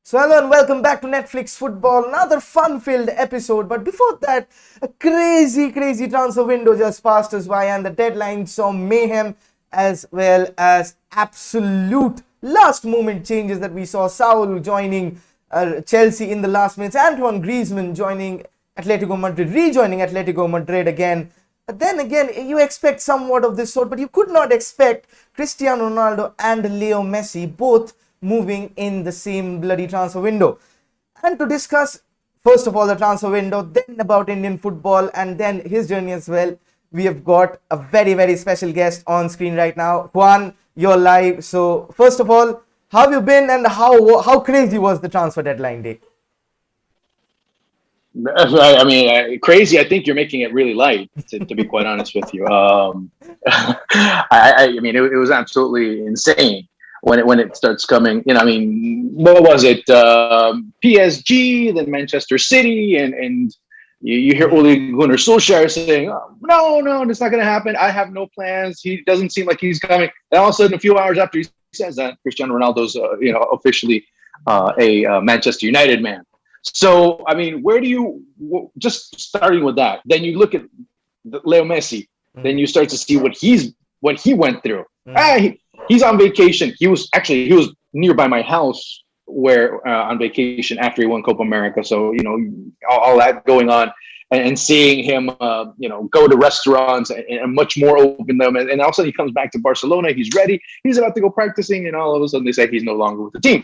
So hello and welcome back to Netflix Football, another fun-filled episode. But before that, a crazy transfer window just passed us by, and the deadline saw mayhem as well as absolute last-moment changes that we saw. Saul joining Chelsea in the last minutes, Antoine Griezmann joining Atletico Madrid, rejoining Atletico Madrid again. But then again, you expect somewhat of this sort, but you could not expect Cristiano Ronaldo and Leo Messi both moving in the same bloody transfer window. And to discuss, first of all, the transfer window, then about Indian football, and then his journey as well, we have got a very special guest on screen right now. Juan, you're live. So first of all, how have you been, and how crazy was the transfer deadline day? I mean, crazy. I think you're making it really light, to be quite honest with you. I mean, it was absolutely insane when it starts coming. You know, I mean, what was it? PSG, then Manchester City, and you hear Ole Gunnar Solskjaer saying, oh, no, it's not going to happen. I have no plans. He doesn't seem like he's coming. And all of a sudden, a few hours after he says that, Cristiano Ronaldo's, officially a Manchester United man. So, I mean, where do you, just starting with that, then you look at Leo Messi, then you start to see what he went through. He's on vacation. He was nearby my house where on vacation after he won Copa America. So, all that going on and seeing him, go to restaurants and much more open them. And all of a sudden he comes back to Barcelona. He's ready. He's about to go practicing. And all of a sudden they say he's no longer with the team.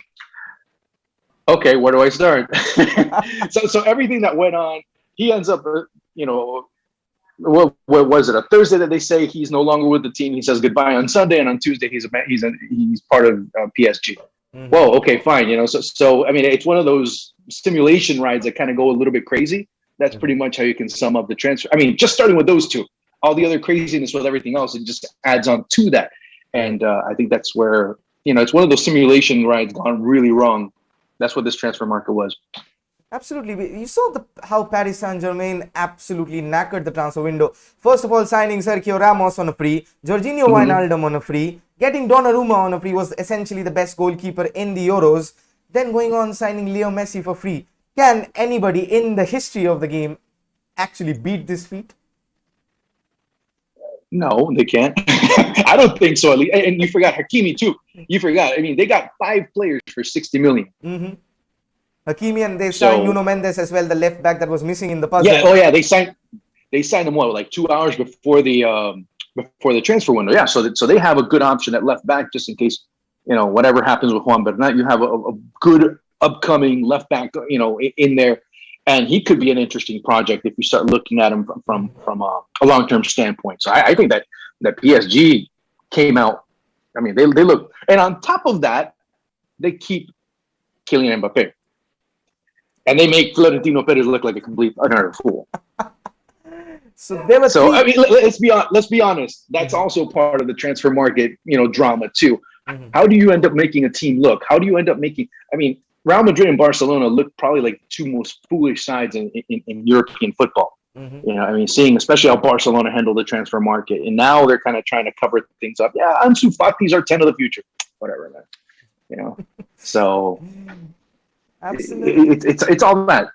Okay, where do I start? so everything that went on, he ends up, what was it? A Thursday that they say he's no longer with the team. He says goodbye on Sunday, and on Tuesday he's part of PSG. Mm-hmm. Whoa, okay, fine. So I mean, it's one of those simulation rides that kind of go a little bit crazy. That's pretty much how you can sum up the transfer. I mean, just starting with those two, all the other craziness with everything else, it just adds on to that. And I think that's where it's one of those simulation rides gone really wrong. That's what this transfer market was. Absolutely. You saw how Paris Saint-Germain absolutely knackered the transfer window. First of all, signing Sergio Ramos on a free, Jorginho Wijnaldum on a free, getting Donnarumma on a free was essentially the best goalkeeper in the Euros. Then going on signing Leo Messi for free. Can anybody in the history of the game actually beat this feat? No, they can't. I don't think so. And you forgot Hakimi too. You forgot. I mean, they got 5 players for 60 million. Mm-hmm. Hakimi, and they signed Nuno Mendes as well, the left back that was missing in the puzzle. Yeah. Oh yeah, they signed him like 2 hours before the transfer window. Yeah. So they have a good option at left back just in case whatever happens with Juan Bernat. You have a good upcoming left back in there. And he could be an interesting project if you start looking at him from a long-term standpoint. So I think that PSG came out. I mean, they look, and on top of that, they keep Kylian Mbappe, and they make Florentino Perez look like a complete utter fool. So there was. So I mean, let's be honest. That's also part of the transfer market, drama too. Mm-hmm. How do you end up making a team look? How do you end up making? I mean, Real Madrid and Barcelona look probably like the two most foolish sides in European football. Mm-hmm. I mean, seeing especially how Barcelona handled the transfer market, and now they're kind of trying to cover things up. Yeah, Ansu Fati's our 10 of the future. Whatever, man. So absolutely, it's all that.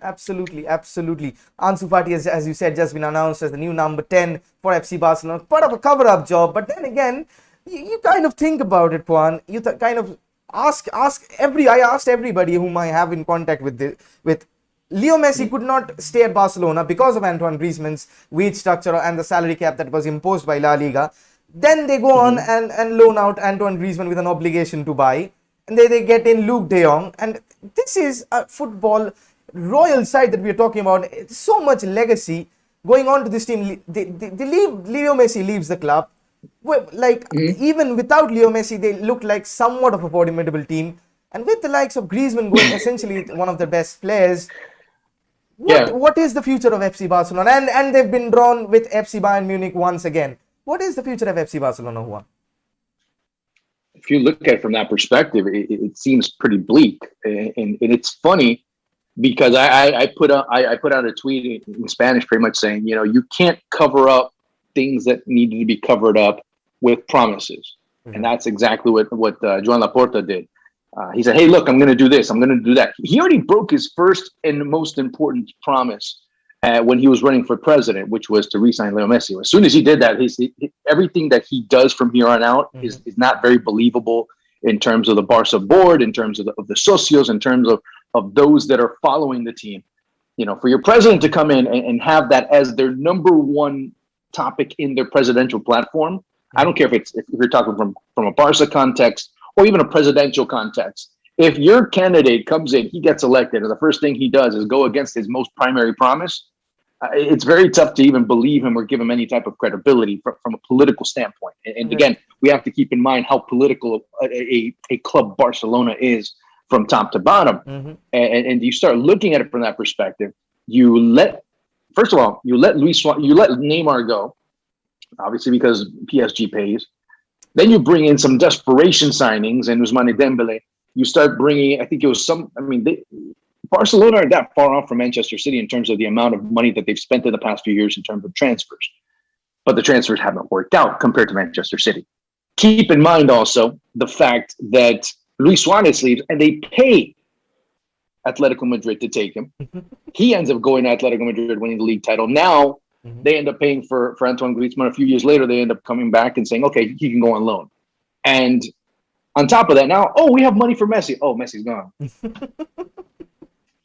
Absolutely. Ansu Fati has, as you said, just been announced as the new number 10 for FC Barcelona. Part of a cover-up job, but then again, you kind of think about it, Juan. You kind of I asked everybody whom I have in contact with Leo Messi could not stay at Barcelona because of Antoine Griezmann's wage structure and the salary cap that was imposed by La Liga. Then they go on and loan out Antoine Griezmann with an obligation to buy, and they get in Luke De Jong. And this is a football royal side that we are talking about. It's so much legacy going on to this team. Leo Messi leaves the club. Well, even without Leo Messi, they look like somewhat of a formidable team. And with the likes of Griezmann going essentially one of the best players, what is the future of FC Barcelona? And they've been drawn with FC Bayern Munich once again. What is the future of FC Barcelona, Juan? If you look at it from that perspective, it seems pretty bleak. And it's funny because I put out a tweet in Spanish pretty much saying, you can't cover up things that needed to be covered up with promises. And that's exactly what Joan Laporta did. He said, "Hey, look, I'm going to do this. I'm going to do that." He already broke his first and most important promise when he was running for president, which was to re-sign Leo Messi. As soon as he did that, everything that he does from here on out is not very believable in terms of the Barca board, in terms of the socios, in terms of those that are following the team. You know, for your president to come in and have that as their number one topic in their presidential platform, I don't care if you're talking from a Barca context or even a presidential context. If your candidate comes in, he gets elected, and the first thing he does is go against his most primary promise, it's very tough to even believe him or give him any type of credibility from a political standpoint. And again, we have to keep in mind how political a club Barcelona is from top to bottom. And you start looking at it from that perspective. First of all, you let Neymar go, obviously because PSG pays. Then you bring in some desperation signings and Ousmane Dembele. You start bringing, I think it was Barcelona are that far off from Manchester City in terms of the amount of money that they've spent in the past few years in terms of transfers. But the transfers haven't worked out compared to Manchester City. Keep in mind also the fact that Luis Suarez leaves and they pay Atletico Madrid to take him. He ends up going to Atletico Madrid, winning the league title. Now they end up paying for Antoine Griezmann. A few years later, they end up coming back and saying, okay, he can go on loan. And on top of that, now, we have money for Messi. Oh, Messi's gone.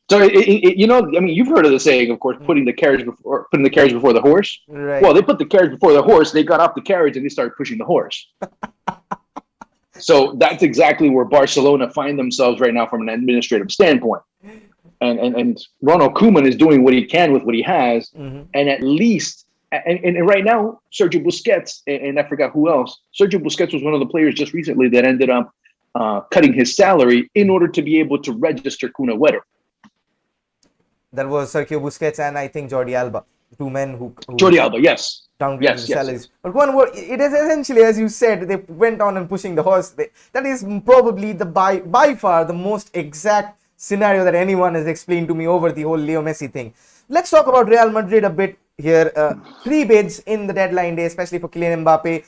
So you've heard of the saying, of course, putting the carriage before the horse. Right. Well, they put the carriage before the horse. They got off the carriage and they started pushing the horse. So that's exactly where Barcelona find themselves right now from an administrative standpoint. And Ronald Koeman is doing what he can with what he has, and at least and right now Sergio Busquets and I forgot who else. Sergio Busquets was one of the players just recently that ended up cutting his salary in order to be able to register Kun Agüero. That was Sergio Busquets and I think Jordi Alba, two men who Jordi Alba, yes. Downgraded the salaries. But one word, it is essentially, as you said, they went on and pushing the horse. That is probably by far the most exact scenario that anyone has explained to me over the whole Leo Messi thing. Let's talk about Real Madrid a bit here. 3 bids in the deadline day, especially for Kylian Mbappe.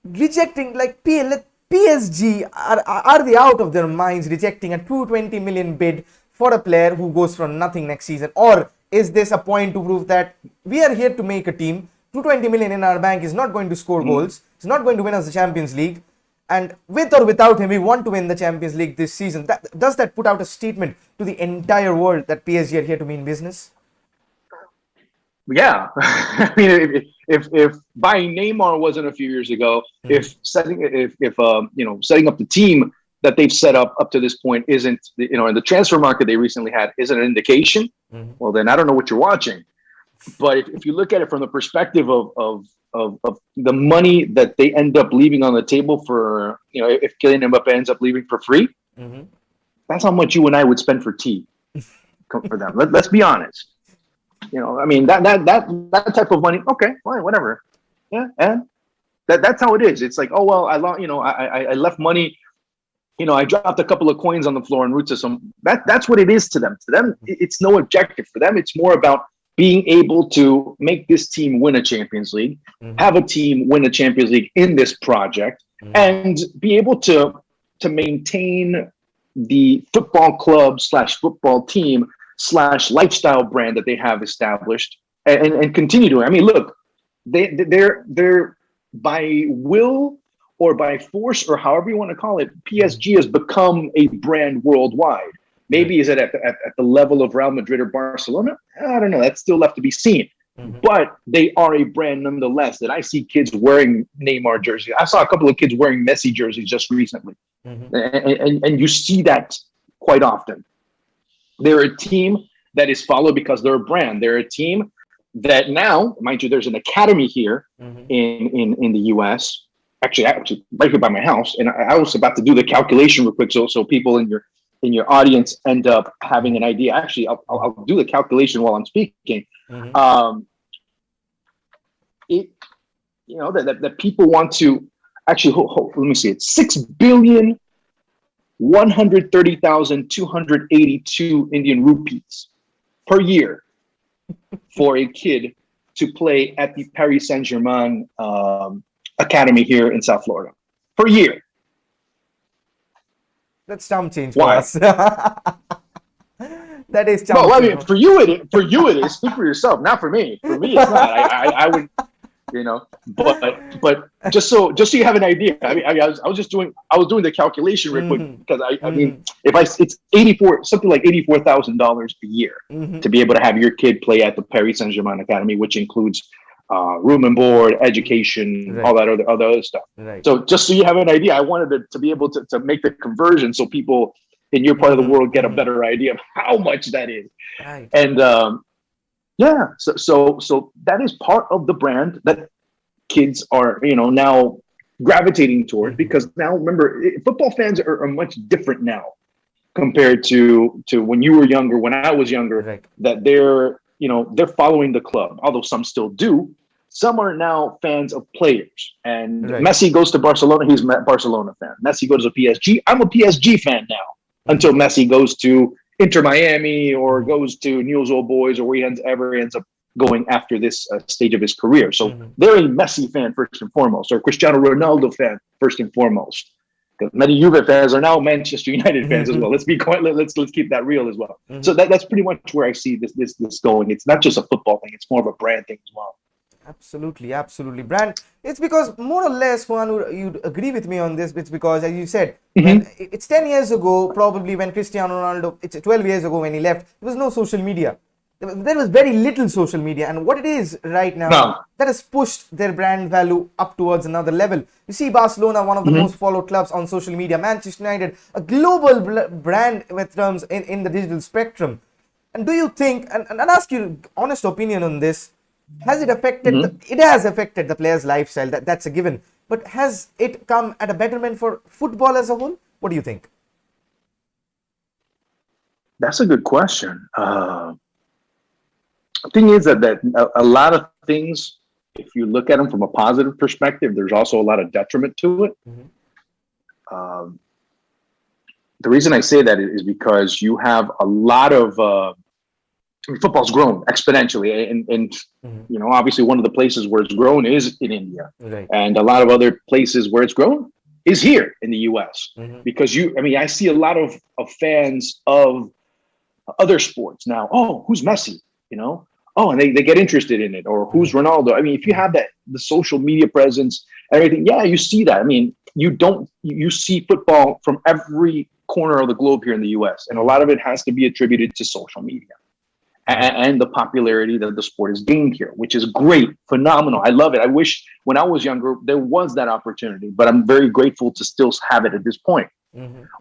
Rejecting, like PSG, are they out of their minds rejecting a 220 million bid for a player who goes for nothing next season? Or is this a point to prove that we are here to make a team? 220 million in our bank is not going to score goals. It's not going to win us the Champions League. And with or without him, we want to win the Champions League this season. Does that put out a statement to the entire world that PSG are here to mean business? Yeah. I mean, if buying Neymar wasn't a few years ago, if setting up the team that they've set up to this point isn't, in the transfer market they recently had isn't an indication, well, then I don't know what you're watching. But if you look at it from the perspective of the money that they end up leaving on the table for, if Kylian Mbappe ends up leaving for free, that's how much you and I would spend for tea for them. Let's be honest. I mean, that type of money, okay, fine, whatever. Yeah, and that's how it is. It's like, oh well, I left money. I dropped a couple of coins on the floor en route to some. That's what it is to them. To them, it's no objective. For them, it's more about being able to make this team win a Champions League, have a team win a Champions League in this project, and be able to maintain the football club / football team / lifestyle brand that they have established and continue doing. I mean, look, they're by will or by force or however you want to call it, PSG has become a brand worldwide. Maybe is it at the level of Real Madrid or Barcelona? I don't know. That's still left to be seen. But they are a brand nonetheless that I see kids wearing Neymar jerseys. I saw a couple of kids wearing Messi jerseys just recently. And you see that quite often. They're a team that is followed because they're a brand. They're a team that now, mind you, there's an academy here in the US. Actually, right here by my house. And I was about to do the calculation real quick so people in your audience end up having an idea. Actually, I'll do the calculation while I'm speaking. That people want to actually let me see. It's 6,130,282 Indian rupees per year for a kid to play at the Paris Saint-Germain academy here in South Florida per year. That's chump change for Why? us. That is chump Well, I change. mean, for you it is. For you it is. Speak for yourself. Not for me. For me, it's not. I would, you know. But just so you have an idea. I was doing the calculation real quick because I mean, it's something like $84,000 a year to be able to have your kid play at the Paris Saint-Germain Academy, which includes room and board, education, all that other stuff. Right. So just so you have an idea, I wanted to be able to make the conversion so people in your part of the world get a better idea of how much that is. Right. And yeah, so that is part of the brand that kids are, now gravitating towards, because now remember, football fans are much different now compared to when you were younger, when I was younger, that they're following the club, although some still do. Some are now fans of players, and Messi goes to Barcelona, he's a Barcelona fan. Messi goes to PSG, I'm a PSG fan now, until Messi goes to Inter Miami or goes to Newell's Old Boys, or where he ends up going after this stage of his career. So they're a Messi fan first and foremost, or Cristiano Ronaldo fan first and foremost. Because many Juve fans are now Manchester United fans as well. Let's be quite. Let's keep that real as well. So that's pretty much where I see this going. It's not just a football thing; it's more of a brand thing as well. Absolutely, absolutely. Brand. It's because more or less, Juan, you'd agree with me on this. It's because, as you said, it's 10 years ago, probably when Cristiano Ronaldo. It's 12 years ago when he left. There was no social media. There was very little social media, and what it is right now, that has pushed their brand value up towards another level. You see Barcelona, one of the most followed clubs on social media, Manchester United, a global brand with terms in the digital spectrum. And do you think, and I'll ask you honest opinion on this, has it affected, it has affected the player's lifestyle, that's a given, but has it come at a betterment for football as a whole? What do you think? That's a good question. Thing is that a lot of things, if you look at them from a positive perspective, there's also a lot of detriment to it. The reason I say that is because you have a lot of football's grown exponentially, and obviously one of the places where it's grown is in India, and a lot of other places where it's grown is here in the US. Because I see a lot of fans of other sports now. Oh, who's Messi? And they get interested in it, or who's Ronaldo. I mean, if you have the social media presence, everything, you see that. I mean, you see football from every corner of the globe here in the US, and a lot of it has to be attributed to social media and the popularity that the sport has gained here, which is great, phenomenal. I love it. I wish when I was younger there was that opportunity, but I'm very grateful to still have it at this point.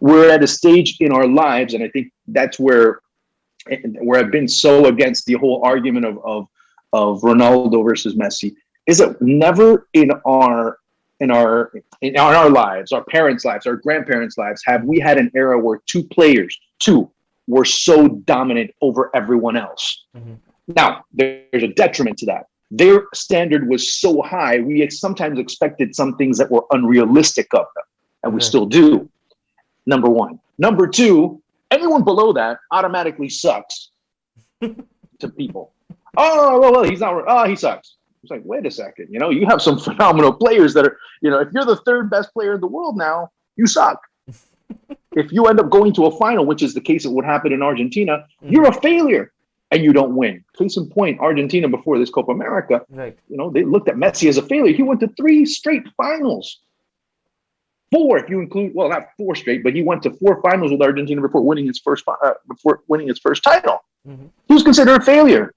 We're at a stage in our lives, and I think that's where I've been so against the whole argument of Ronaldo versus Messi, is that never in our lives, our parents' lives, our grandparents' lives, have we had an era where two were so dominant over everyone else. Now, there's a detriment to that. Their standard was so high, we sometimes expected some things that were unrealistic of them, and we still do. Number one. Number two, anyone below that automatically sucks to people. Oh, well, he's not. Oh, he sucks. It's like, wait a second. You have some phenomenal players that are, if you're the third best player in the world now, you suck. If you end up going to a final, which is the case of what happened in Argentina, you're a failure and you don't win. Case in point, Argentina before this Copa America, they looked at Messi as a failure. He went to 3 straight finals. 4, if you include, well, not 4 straight, but he went to 4 finals with Argentina before winning his first title. He was considered a failure.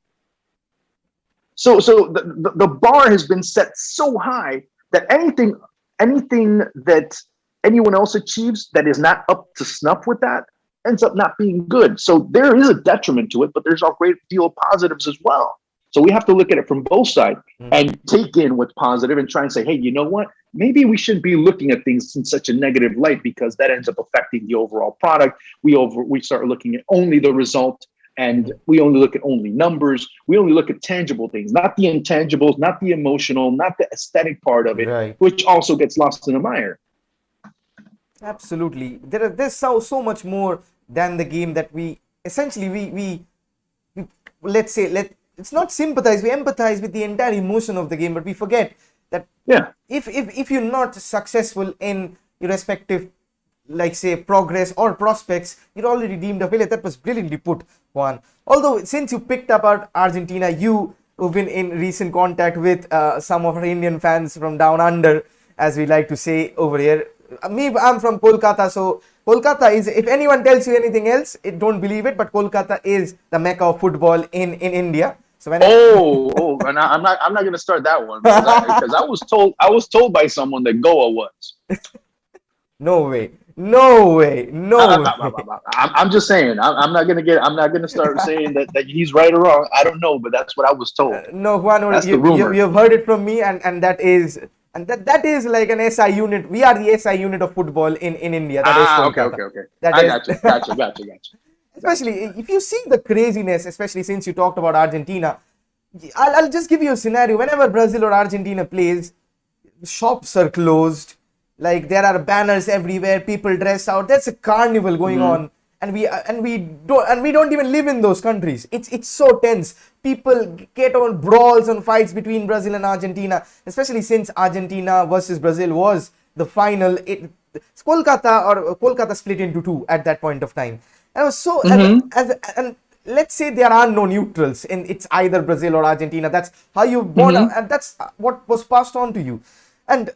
So the bar has been set so high that anything that anyone else achieves that is not up to snuff with that ends up not being good. So there is a detriment to it, but there's a great deal of positives as well. So we have to look at it from both sides and take in what's positive and try and say, hey, you know what? Maybe we shouldn't be looking at things in such a negative light, because that ends up affecting the overall product. We start looking at only the result, and we only look at only numbers. We only look at tangible things, not the intangibles, not the emotional, not the aesthetic part of it, which also gets lost in the mire. Absolutely. There's so much more than the game that we essentially we let's say it's not sympathize, we empathize with the entire emotion of the game, but we forget that if you're not successful in your respective like say progress or prospects, you're already deemed a failure. That was brilliantly put, Juan. Although since you picked up about Argentina, who've been in recent contact with some of our Indian fans from down under, as we like to say over here. Me, I'm from Kolkata, so Kolkata is, if anyone tells you anything else, don't believe it, but Kolkata is the mecca of football in India. So when and I'm not going to start that one because I was told by someone that Goa was. No way. No way. No way. I'm just saying. I'm not gonna start saying that he's right or wrong. I don't know, but that's what I was told. No, Juan, that's the rumor. You've heard it from me, and that is like an SI unit. We are the SI unit of football in India. That is Kolkata. Okay. Gotcha. Especially if you see the craziness, especially since you talked about Argentina, I'll just give you a scenario. Whenever Brazil or Argentina plays, shops are closed. Like there are banners everywhere, people dress out. There's a carnival going on, and we don't even live in those countries. It's so tense. People get on brawls and fights between Brazil and Argentina, especially since Argentina versus Brazil was the final. Kolkata split into two at that point of time. And it was so and let's say there are no neutrals, and it's either Brazil or Argentina. That's how you've born up, and that's what was passed on to you. And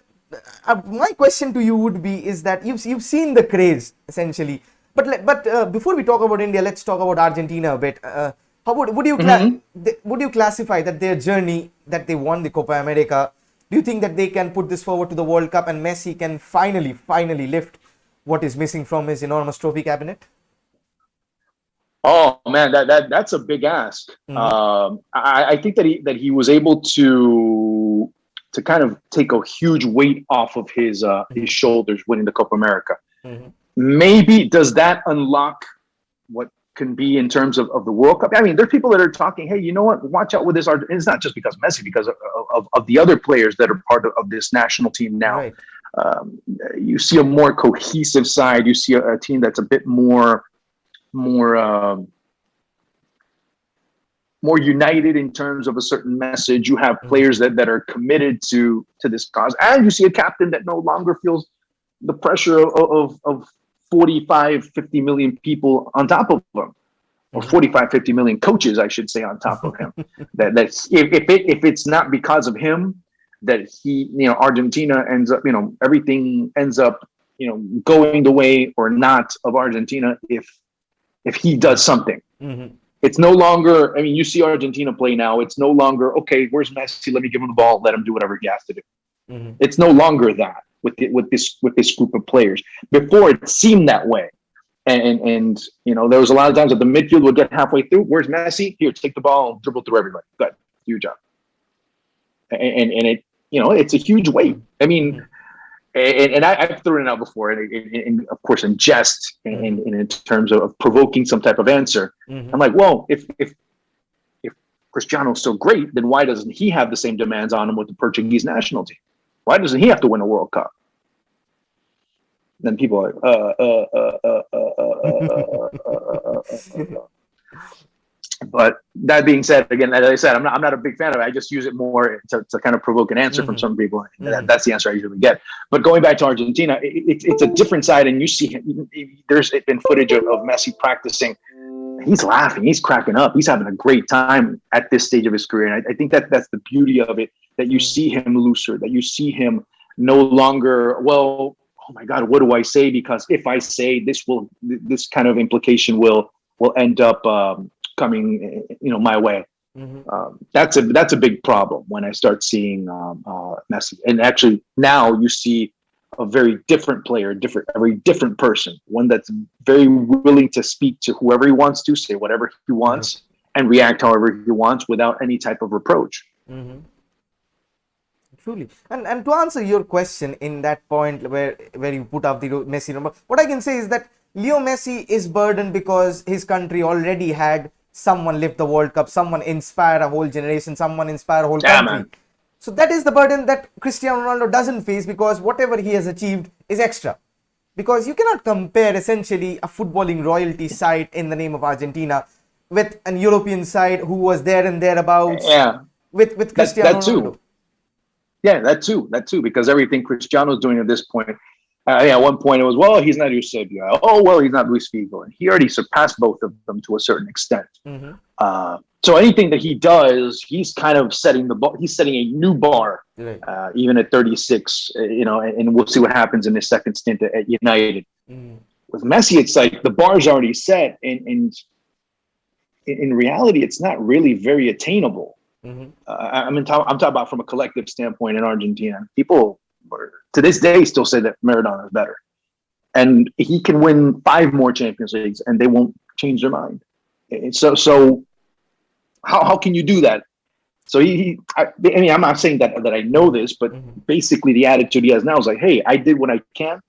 my question to you would be is that you've seen the craze essentially, but before we talk about India, let's talk about Argentina a bit. How would you classify that their journey that they won the Copa America? Do you think that they can put this forward to the World Cup and Messi can finally lift what is missing from his enormous trophy cabinet? Oh man, that's a big ask. I think that he was able to kind of take a huge weight off of his shoulders winning the Copa America. Maybe does that unlock what can be in terms of the World Cup? I mean, there's people that are talking, hey, you know what? Watch out with this. It's not just because of Messi, because of the other players that are part of this national team now. Right. You see a more cohesive side. You see a team that's a bit more united in terms of a certain message. You have players that are committed to this cause, and you see a captain that no longer feels the pressure of 45, 50 million people on top of him, or 45, 50 million coaches, I should say, on top of him. That's if it's not because of him that Argentina ends up, everything ends up, going the way or not of Argentina if he does something. It's no longer, I mean, you see Argentina play now, it's no longer, okay, where's Messi? Let me give him the ball, let him do whatever he has to do. It's no longer that with this group of players. Before it seemed that way. And there was a lot of times that the midfield would get halfway through. Where's Messi? Here, take the ball, dribble through everybody. Good, do your job. And it, it's a huge weight. I mean, and I've thrown it out before, and of course in jest, and in terms of provoking some type of answer. I'm like, well, if Cristiano's so great, then why doesn't he have the same demands on him with the Portuguese national team? Why doesn't he have to win a World Cup? Then people are like, But that being said, again, as I said, I'm not a big fan of it. I just use it more to kind of provoke an answer from some people. That's the answer I usually get. But going back to Argentina, it's a different side, and you see there's been footage of Messi practicing. He's laughing, he's cracking up, he's having a great time at this stage of his career. And I think that's the beauty of it, that you see him looser, that you see him no longer, well, oh my God, what do I say? Because if I say this kind of implication will end up coming, my way. That's a big problem when I start seeing Messi. And actually now you see a very different player, a very different person, one that's very willing to speak to whoever he wants to, say whatever he wants, and react however he wants without any type of reproach. Truly. And to answer your question in that point where you put up the Messi number, what I can say is that Leo Messi is burdened because his country already had someone lift the World Cup, someone inspire a whole generation, someone inspire a whole country. Man. So that is the burden that Cristiano Ronaldo doesn't face, because whatever he has achieved is extra. Because you cannot compare essentially a footballing royalty side in the name of Argentina with an European side who was there and thereabouts with Cristiano Ronaldo. Yeah, that too, because everything Cristiano's doing at this point, At one point it was, well, he's not Eusebio. Oh, well, he's not Luis Figo. And he already surpassed both of them to a certain extent. So anything that he does, he's kind of setting the bar. He's setting a new bar, even at 36. And we'll see what happens in his second stint at United. With Messi, it's like the bar's already set, and in reality, it's not really very attainable. I'm talking about from a collective standpoint in Argentina. People to this day still say that Maradona is better, and he can win 5 more Champions Leagues, and they won't change their mind. And so how can you do that? So I mean, I'm not saying that I know this, but basically the attitude he has now is like, hey, I did what I can.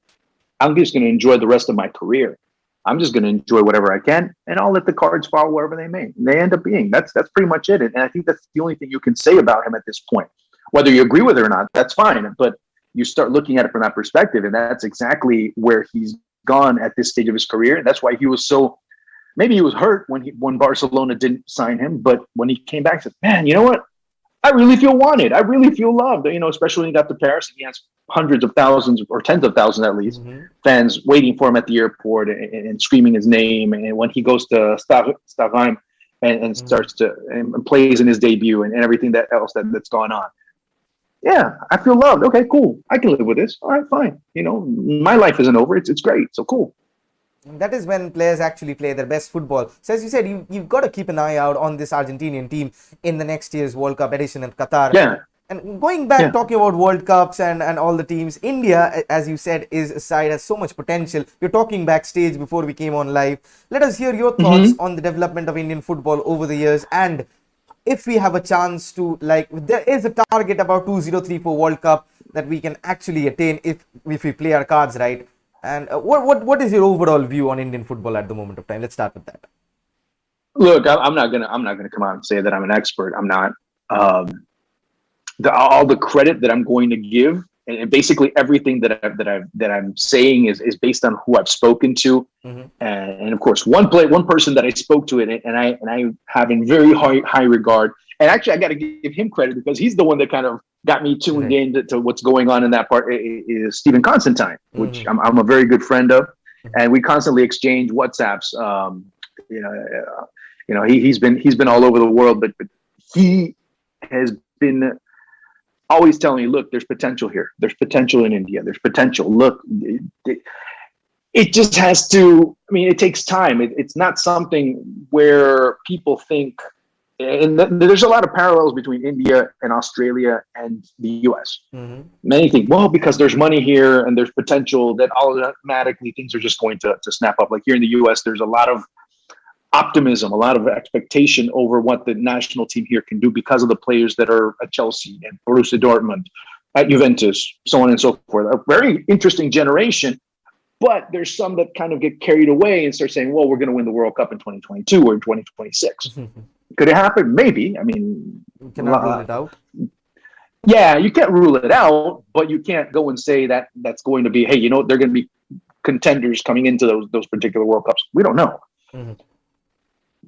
I'm just going to enjoy the rest of my career. I'm just going to enjoy whatever I can, and I'll let the cards fall wherever they may. And they end up being. That's pretty much it. And I think that's the only thing you can say about him at this point. Whether you agree with it or not, that's fine. But you start looking at it from that perspective, and that's exactly where he's gone at this stage of his career. And that's why he was so. Maybe he was hurt when Barcelona didn't sign him, but when he came back, he said, "Man, you know what? I really feel wanted. I really feel loved." Especially when he got to Paris, and he has hundreds of thousands or tens of thousands at least fans waiting for him at the airport and screaming his name. And when he goes to Stavanger and starts to and plays in his debut and everything else that's gone on. Yeah, I feel loved. Okay, cool. I can live with this. All right, fine. My life isn't over. It's great. So cool. That is when players actually play their best football. So as you said, you've got to keep an eye out on this Argentinian team in the next year's World Cup edition in Qatar. Yeah. And going back, talking about World Cups and all the teams, India, as you said, is a side has so much potential. You're talking backstage before we came on live. Let us hear your thoughts on the development of Indian football over the years, and if we have a chance to, there is a target about 2034 World Cup that we can actually attain if we play our cards right. And what is your overall view on Indian football at the moment of time? Let's start with that. Look, I'm not gonna come out and say that I'm an expert. I'm not. All the credit that I'm going to give, and basically everything that I'm saying is based on who I've spoken to, and of course one person that I spoke to it, and I have in very high regard. And actually, I got to give him credit because he's the one that kind of got me tuned in to what's going on in that part. Is Stephen Constantine, which I'm a very good friend of, and we constantly exchange WhatsApps. He's been all over the world, but he has been always telling me, look, there's potential here. There's potential in India. There's potential. Look, it just has to. I mean, it takes time. It's not something where people think. And there's a lot of parallels between India and Australia and the U.S. Many think, well, because there's money here and there's potential, that automatically things are just going to snap up. Like here in the U.S., there's a lot of optimism, a lot of expectation over what the national team here can do because of the players that are at Chelsea and Borussia Dortmund, at Juventus, so on and so forth. A very interesting generation. But there's some that kind of get carried away and start saying, well, we're going to win the World Cup in 2022 or in 2026. Could it happen? Maybe. I mean, you cannot rule it out. Yeah, you can't rule it out, but you can't go and say that that's going to be, hey, they're going to be contenders coming into those particular World Cups. We don't know.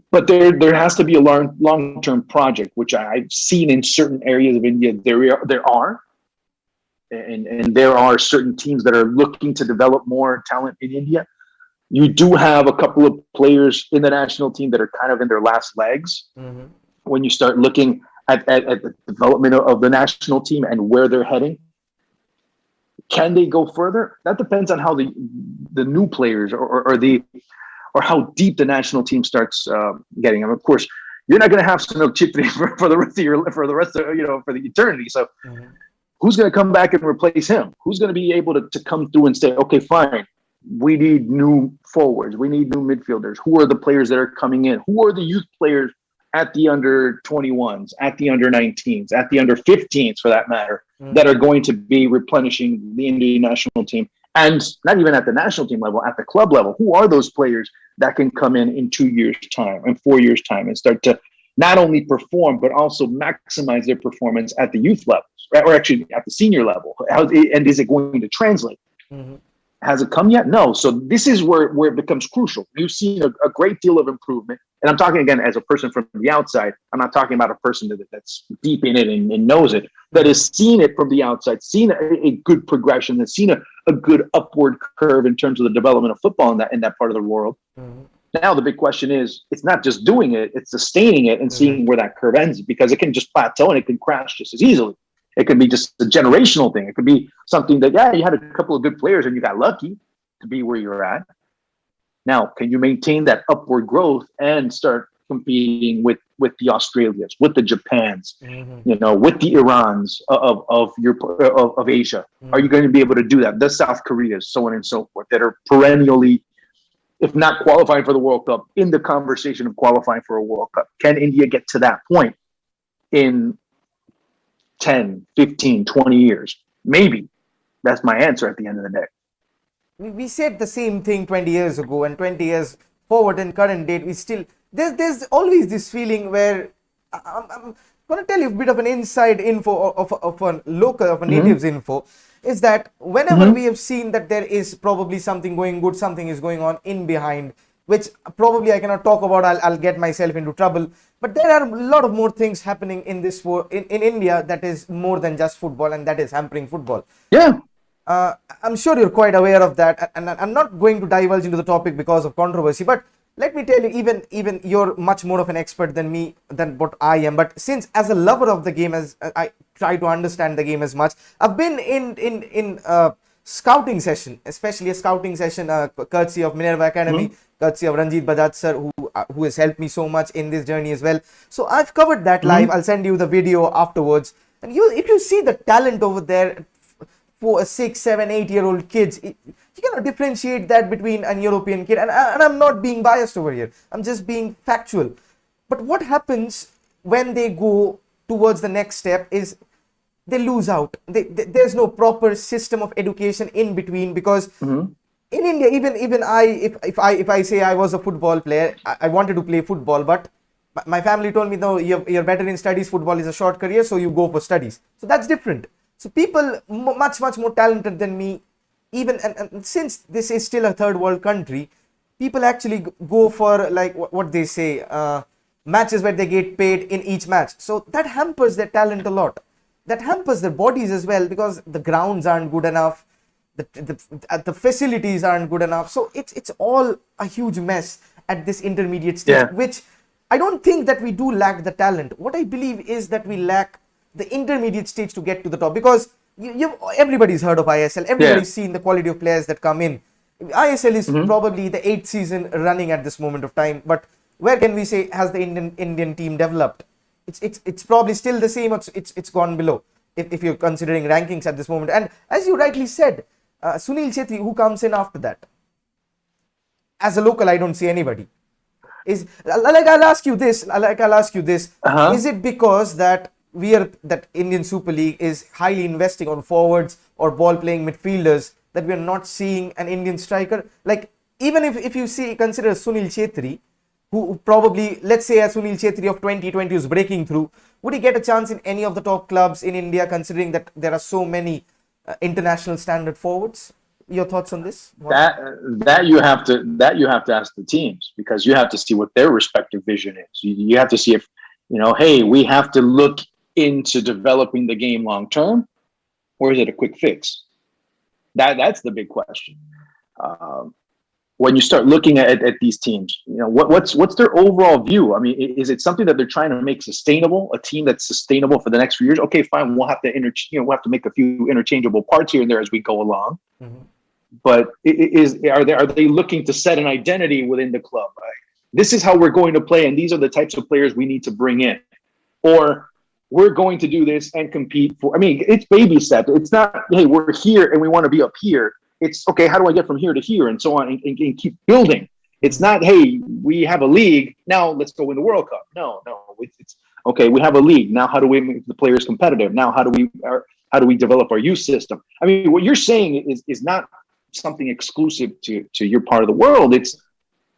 But there has to be a long-term project, which I've seen in certain areas of India. There are. And there are certain teams that are looking to develop more talent in India. You do have a couple of players in the national team that are kind of in their last legs. When you start looking at the development of the national team and where they're heading, can they go further? That depends on how the new players or how deep the national team starts getting. Of course, you're not going to have Sunil Chitri for the rest of for the eternity. So. Who's going to come back and replace him? Who's going to be able to come through and say, okay, fine, we need new forwards. We need new midfielders. Who are the players that are coming in? Who are the youth players at the under 21s, at the under 19s, at the under 15s for that matter, that are going to be replenishing the Indian national team? And not even at the national team level, at the club level, who are those players that can come in 2 years' time and 4 years' time and start to not only perform, but also maximize their performance at the youth level, or actually at the senior level? And is it going to translate? Has it come yet? No. So this is where it becomes crucial. You've seen a great deal of improvement. And I'm talking, again, as a person from the outside. I'm not talking about a person that's deep in it and knows it, that has seen it from the outside, seen a good progression, that's seen a good upward curve in terms of the development of football in that part of the world. Now the big question is, it's not just doing it, it's sustaining it and seeing where that curve ends, because it can just plateau and it can crash just as easily. It could be just a generational thing. It could be something that, yeah, you had a couple of good players and you got lucky to be where you're at. Now, can you maintain that upward growth and start competing with the Australias, with the Japans, with the Irans of Asia? Are you going to be able to do that? The South Koreas, so on and so forth, that are perennially, if not qualifying for the World Cup, in the conversation of qualifying for a World Cup. Can India get to that point in 10, 15, 20 years? Maybe. That's my answer at the end of the day. We said the same thing 20 years ago, and 20 years forward in current date, we still, there's always this feeling where, I'm going to tell you a bit of an inside info of a local, of a natives info, is that whenever we have seen that there is probably something going good, something is going on in behind, which probably I cannot talk about, I'll get myself into trouble. But there are a lot of more things happening in this in India that is more than just football, and that is hampering football. Yeah. I'm sure you're quite aware of that, and I'm not going to divulge into the topic because of controversy, but let me tell you, even you're much more of an expert than me, than what I am. But since as a lover of the game, as I try to understand the game as much, I've been in scouting session, especially a scouting session courtesy of Minerva Academy, courtesy of Ranjit Bajaj sir, who has helped me so much in this journey as well. So I've covered that live. I'll send you the video afterwards, and if you see the talent over there for a 6, 7, 8-year-old kids, you cannot differentiate that between an European kid, and I'm not being biased over here, I'm just being factual. But what happens when they go towards the next step is they lose out. There's no proper system of education in between, because in India, even if I say I was a football player, I wanted to play football, but my family told me, no, you're better in studies, football is a short career, so you go for studies. So that's different. So people much more talented than me, even and since this is still a third world country, people actually go for, like what they say, matches where they get paid in each match. So that hampers their talent a lot. That hampers their bodies as well, because the grounds aren't good enough, the facilities aren't good enough. So it's all a huge mess at this intermediate stage, which I don't think that we do lack the talent. What I believe is that we lack the intermediate stage to get to the top, because everybody's heard of ISL, everybody's seen the quality of players that come in. ISL is probably the 8th season running at this moment of time, but where can we say has the Indian team developed? It's probably still the same, it's gone below if you're considering rankings at this moment. And as you rightly said, Sunil Chhetri, who comes in after that? As a local, I don't see anybody. I'll ask you this, is it because that Indian Super League is highly investing on forwards or ball playing midfielders, that we are not seeing an Indian striker? Like, even if you consider Sunil Chhetri, who probably, let's say a Sunil Chhetri of 2020 is breaking through, would he get a chance in any of the top clubs in India, considering that there are so many international standard forwards? Your thoughts on this? That you have to ask the teams, because you have to see what their respective vision is. You have to see if, hey, we have to look into developing the game long term, or is it a quick fix? That's the big question. When you start looking at these teams, what's their overall view? I mean, is it something that they're trying to make sustainable, a team that's sustainable for the next few years? Okay, fine, we'll have to we'll have to make a few interchangeable parts here and there as we go along. But are they looking to set an identity within the club? Right? This is how we're going to play, and these are the types of players we need to bring in, or we're going to do this and compete for. I mean, it's baby steps. It's not, hey, we're here and we want to be up here. It's, okay, how do I get from here to here, and so on, and keep building. It's not, hey, we have a league, now let's go win the World Cup. No, it's okay, we have a league, now how do we make the players competitive? Now how do we develop our youth system? I mean, what you're saying is not something exclusive to your part of the world. It's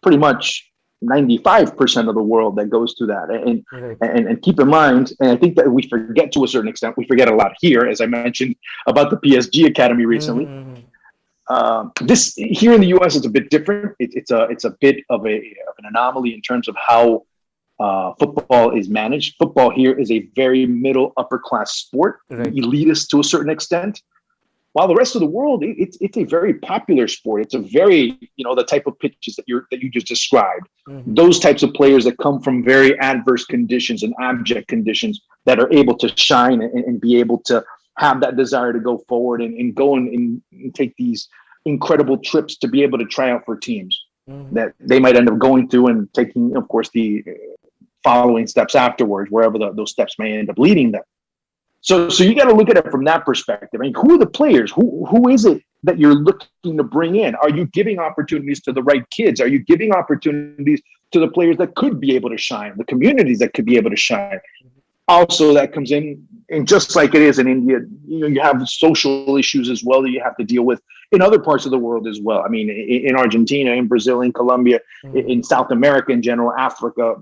pretty much 95% of the world that goes through that. And keep in mind, and I think that we forget to a certain extent, we forget a lot here, as I mentioned about the PSG Academy recently. This here in the U.S. is a bit different. It's a bit of an anomaly in terms of how football is managed. Football here is a very middle upper class sport, elitist to a certain extent. While the rest of the world, it's a very popular sport. It's a very, the type of pitches that you just described. Those types of players that come from very adverse conditions and abject conditions that are able to shine and be able to have that desire to go forward and go and take these incredible trips to be able to try out for teams that they might end up going through and taking, of course, the following steps afterwards, wherever those steps may end up leading them. So you got to look at it from that perspective. I mean, who are the players? Who is it that you're looking to bring in? Are you giving opportunities to the right kids? Are you giving opportunities to the players that could be able to shine, the communities that could be able to shine? Also, that comes in, and just like it is in India, you have social issues as well that you have to deal with in other parts of the world as well. I mean, in Argentina, in Brazil, in Colombia, in South America in general, Africa,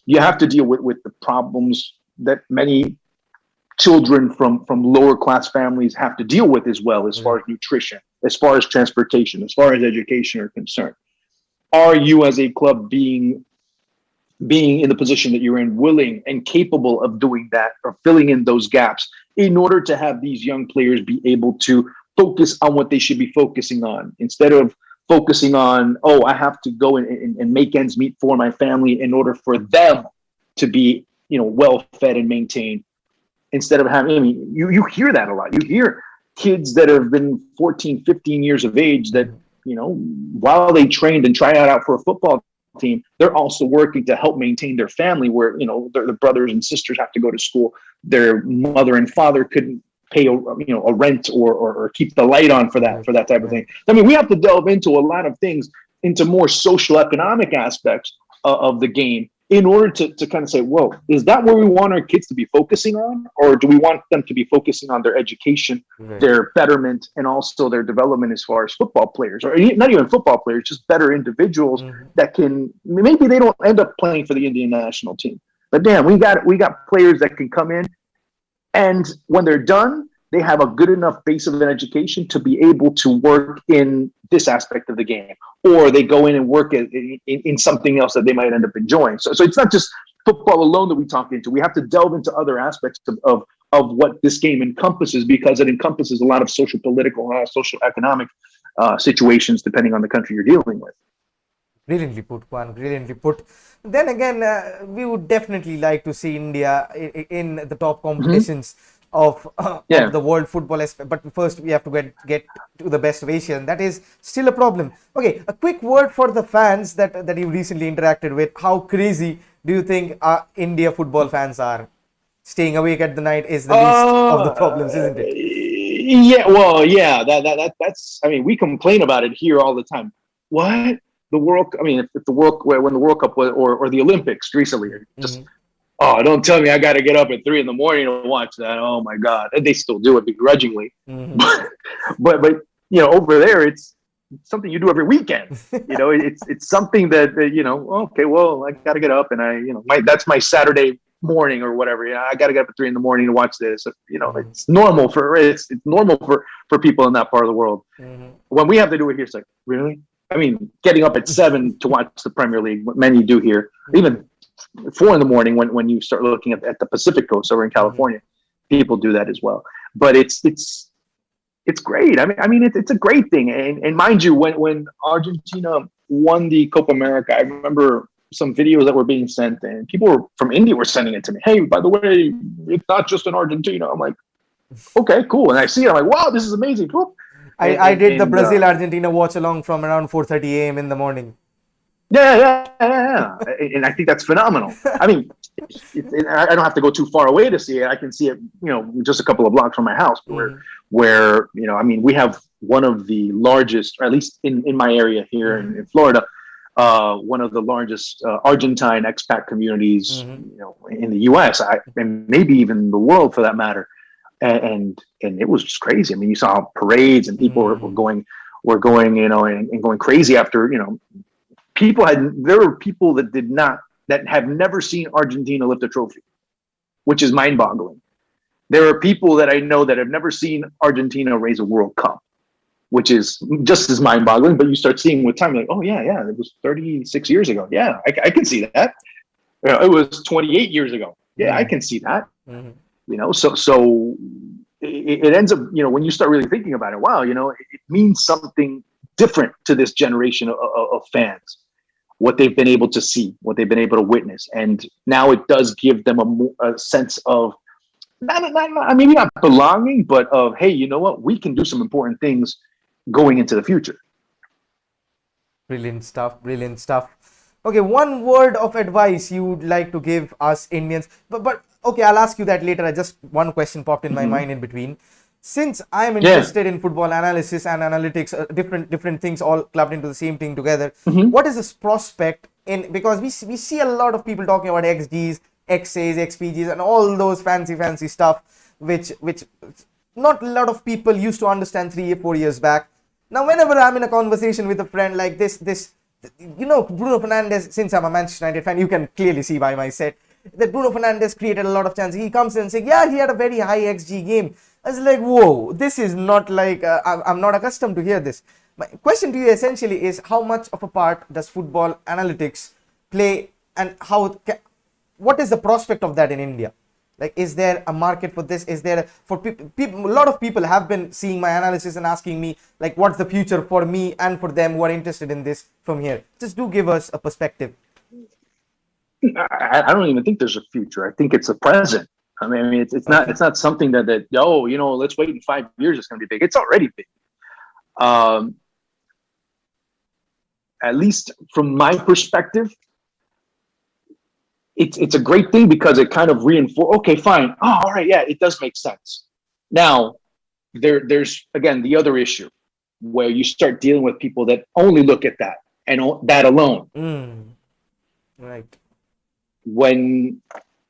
you have to deal with the problems that many children from lower class families have to deal with as well, as far as nutrition, as far as transportation, as far as education are concerned. Are you as a club being in the position that you're in, willing and capable of doing that or filling in those gaps in order to have these young players be able to focus on what they should be focusing on, instead of focusing on, oh, I have to go and make ends meet for my family in order for them to be, well fed and maintained. Instead of having, I mean, you hear that a lot. You hear kids that have been 14, 15 years of age that, while they trained and tried out for a football team, they're also working to help maintain their family, where, their brothers and sisters have to go to school. Their mother and father couldn't pay a rent or keep the light on for that type of thing. I mean, we have to delve into a lot of things, into more social economic aspects of the game, in order to kind of say, whoa, is that where we want our kids to be focusing on? Or do we want them to be focusing on their education, their betterment, and also their development as far as football players, or not even football players, just better individuals that can, maybe they don't end up playing for the Indian national team, but damn, we got players that can come in, and when they're done, they have a good enough base of an education to be able to work in this aspect of the game, or they go in and work in something else that they might end up enjoying. So it's not just football alone that we talk into. We have to delve into other aspects of what this game encompasses, because it encompasses a lot of social, political, social, economic situations, depending on the country you're dealing with. Brilliantly put, Juan. Brilliantly put. Then again, we would definitely like to see India in the top competitions of the world football aspect. But first, we have to get to the best of Asia, and that is still a problem. Okay, a quick word for the fans that you recently interacted with. How crazy do you think India football fans are? Staying awake at the night is the least of the problems, isn't it? Yeah, well, yeah. That's. I mean, we complain about it here all the time. What? The World? I mean, if the World, when the World Cup was, or the Olympics recently, just. Oh, don't tell me I got to get up at 3 a.m. to watch that. Oh my God. And they still do it begrudgingly. But over there, it's something you do every weekend. It's something that, okay, well, I got to get up, and that's my Saturday morning or whatever. I got to get up at 3 a.m. to watch this. It's normal it's normal for people in that part of the world. When we have to do it here, it's like, really? I mean, getting up at 7 to watch the Premier League, what many do here, even 4 a.m. when you start looking at the Pacific Coast over in California, people do that as well. But it's great. I mean, it's a great thing. And mind you, when Argentina won the Copa America, I remember some videos that were being sent, and people from India were sending it to me. Hey, by the way, it's not just in Argentina. I'm like, okay, cool. And I see it. I'm like, wow, this is amazing. Cool. I did the Brazil-Argentina watch along from around 4:30 a.m. in the morning. Yeah. And I think that's phenomenal. I mean, I don't have to go too far away to see it. I can see it, just a couple of blocks from my house, where I mean, we have one of the largest, or at least in my area here in Florida, one of the largest Argentine expat communities, in the U.S., and maybe even the world for that matter. And it was just crazy. I mean, you saw parades, and people were going, and going crazy after, there were people that have never seen Argentina lift a trophy, which is mind-boggling. There are people that I know that have never seen Argentina raise a World Cup, which is just as mind-boggling. But you start seeing with time, like, oh yeah, it was 36 years ago. Yeah, I can see that. It was 28 years ago. Yeah, I can see that. So it ends up, when you start really thinking about it, wow, it means something different to this generation of fans, what they've been able to see, what they've been able to witness. And now it does give them a sense of, maybe not belonging, but of, hey, you know what? We can do some important things going into the future. Brilliant stuff. Brilliant stuff. Okay, one word of advice you would like to give us Indians. But okay, I'll ask you that later. Just one question popped in my mind in between. Since I am interested in football analysis and analytics, different things all clubbed into the same thing together, what is this prospect in, because we see a lot of people talking about XGs, XAs, XPGs, and all those fancy stuff, which not a lot of people used to understand 3 or 4 years back. Now, whenever I'm in a conversation with a friend like this, Bruno Fernandes, since I'm a Manchester United fan, you can clearly see by my set that Bruno Fernandes created a lot of chances. He comes in and says, yeah, he had a very high XG game. I was like, whoa, this is not like, I'm not accustomed to hear this. My question to you essentially is, how much of a part does football analytics play, and what is the prospect of that in India? Like, is there a market for this? Is there for people? A lot of people have been seeing my analysis and asking me, like, what's the future for me and for them who are interested in this from here? Just do give us a perspective. I don't even think there's a future. I think it's a present. I mean, it's not something that let's wait in 5 years, it's going to be big. It's already big. At least from my perspective, it's a great thing because it kind of reinforces, okay, fine. Oh, all right. Yeah, it does make sense. Now, there's, again, the other issue where you start dealing with people that only look at that and that alone. Right. When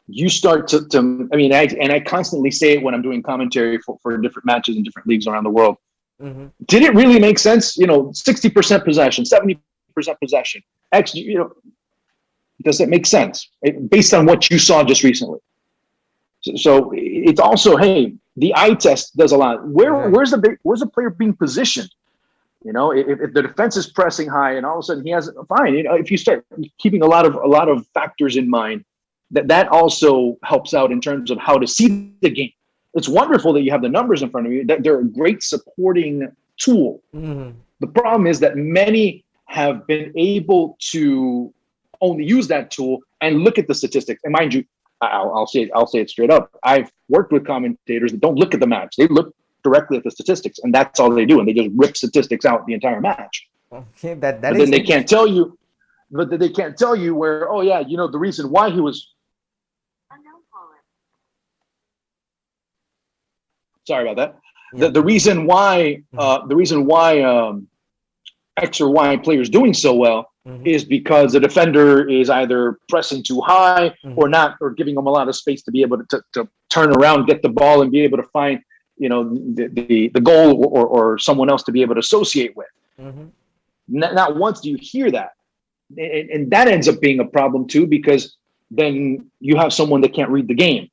you start to I constantly say it when I'm doing commentary for different matches in different leagues around the world. Did it really make sense? 60% possession, 70% possession. Actually, does it make sense based on what you saw just recently? So it's also, hey, the eye test does a lot. Where's the player being positioned? If the defense is pressing high and all of a sudden he has, fine. If you start keeping a lot of factors in mind, that also helps out in terms of how to see the game. It's wonderful that you have the numbers in front of you. That they're a great supporting tool. The problem is that many have been able to only use that tool and look at the statistics. And mind you, I'll say it straight up. I've worked with commentators that don't look at the match. They look directly at the statistics, and that's all they do. And they just rip statistics out the entire match. Okay, but then they can't tell you. But they can't tell you where. Oh yeah, the reason why he was. Sorry about that. Yeah. The reason why X or Y player is doing so well is because the defender is either pressing too high or not, or giving them a lot of space to be able to turn around, get the ball, and be able to find the goal or someone else to be able to associate with. Not once do you hear that, and that ends up being a problem too, because then you have someone that can't read the game,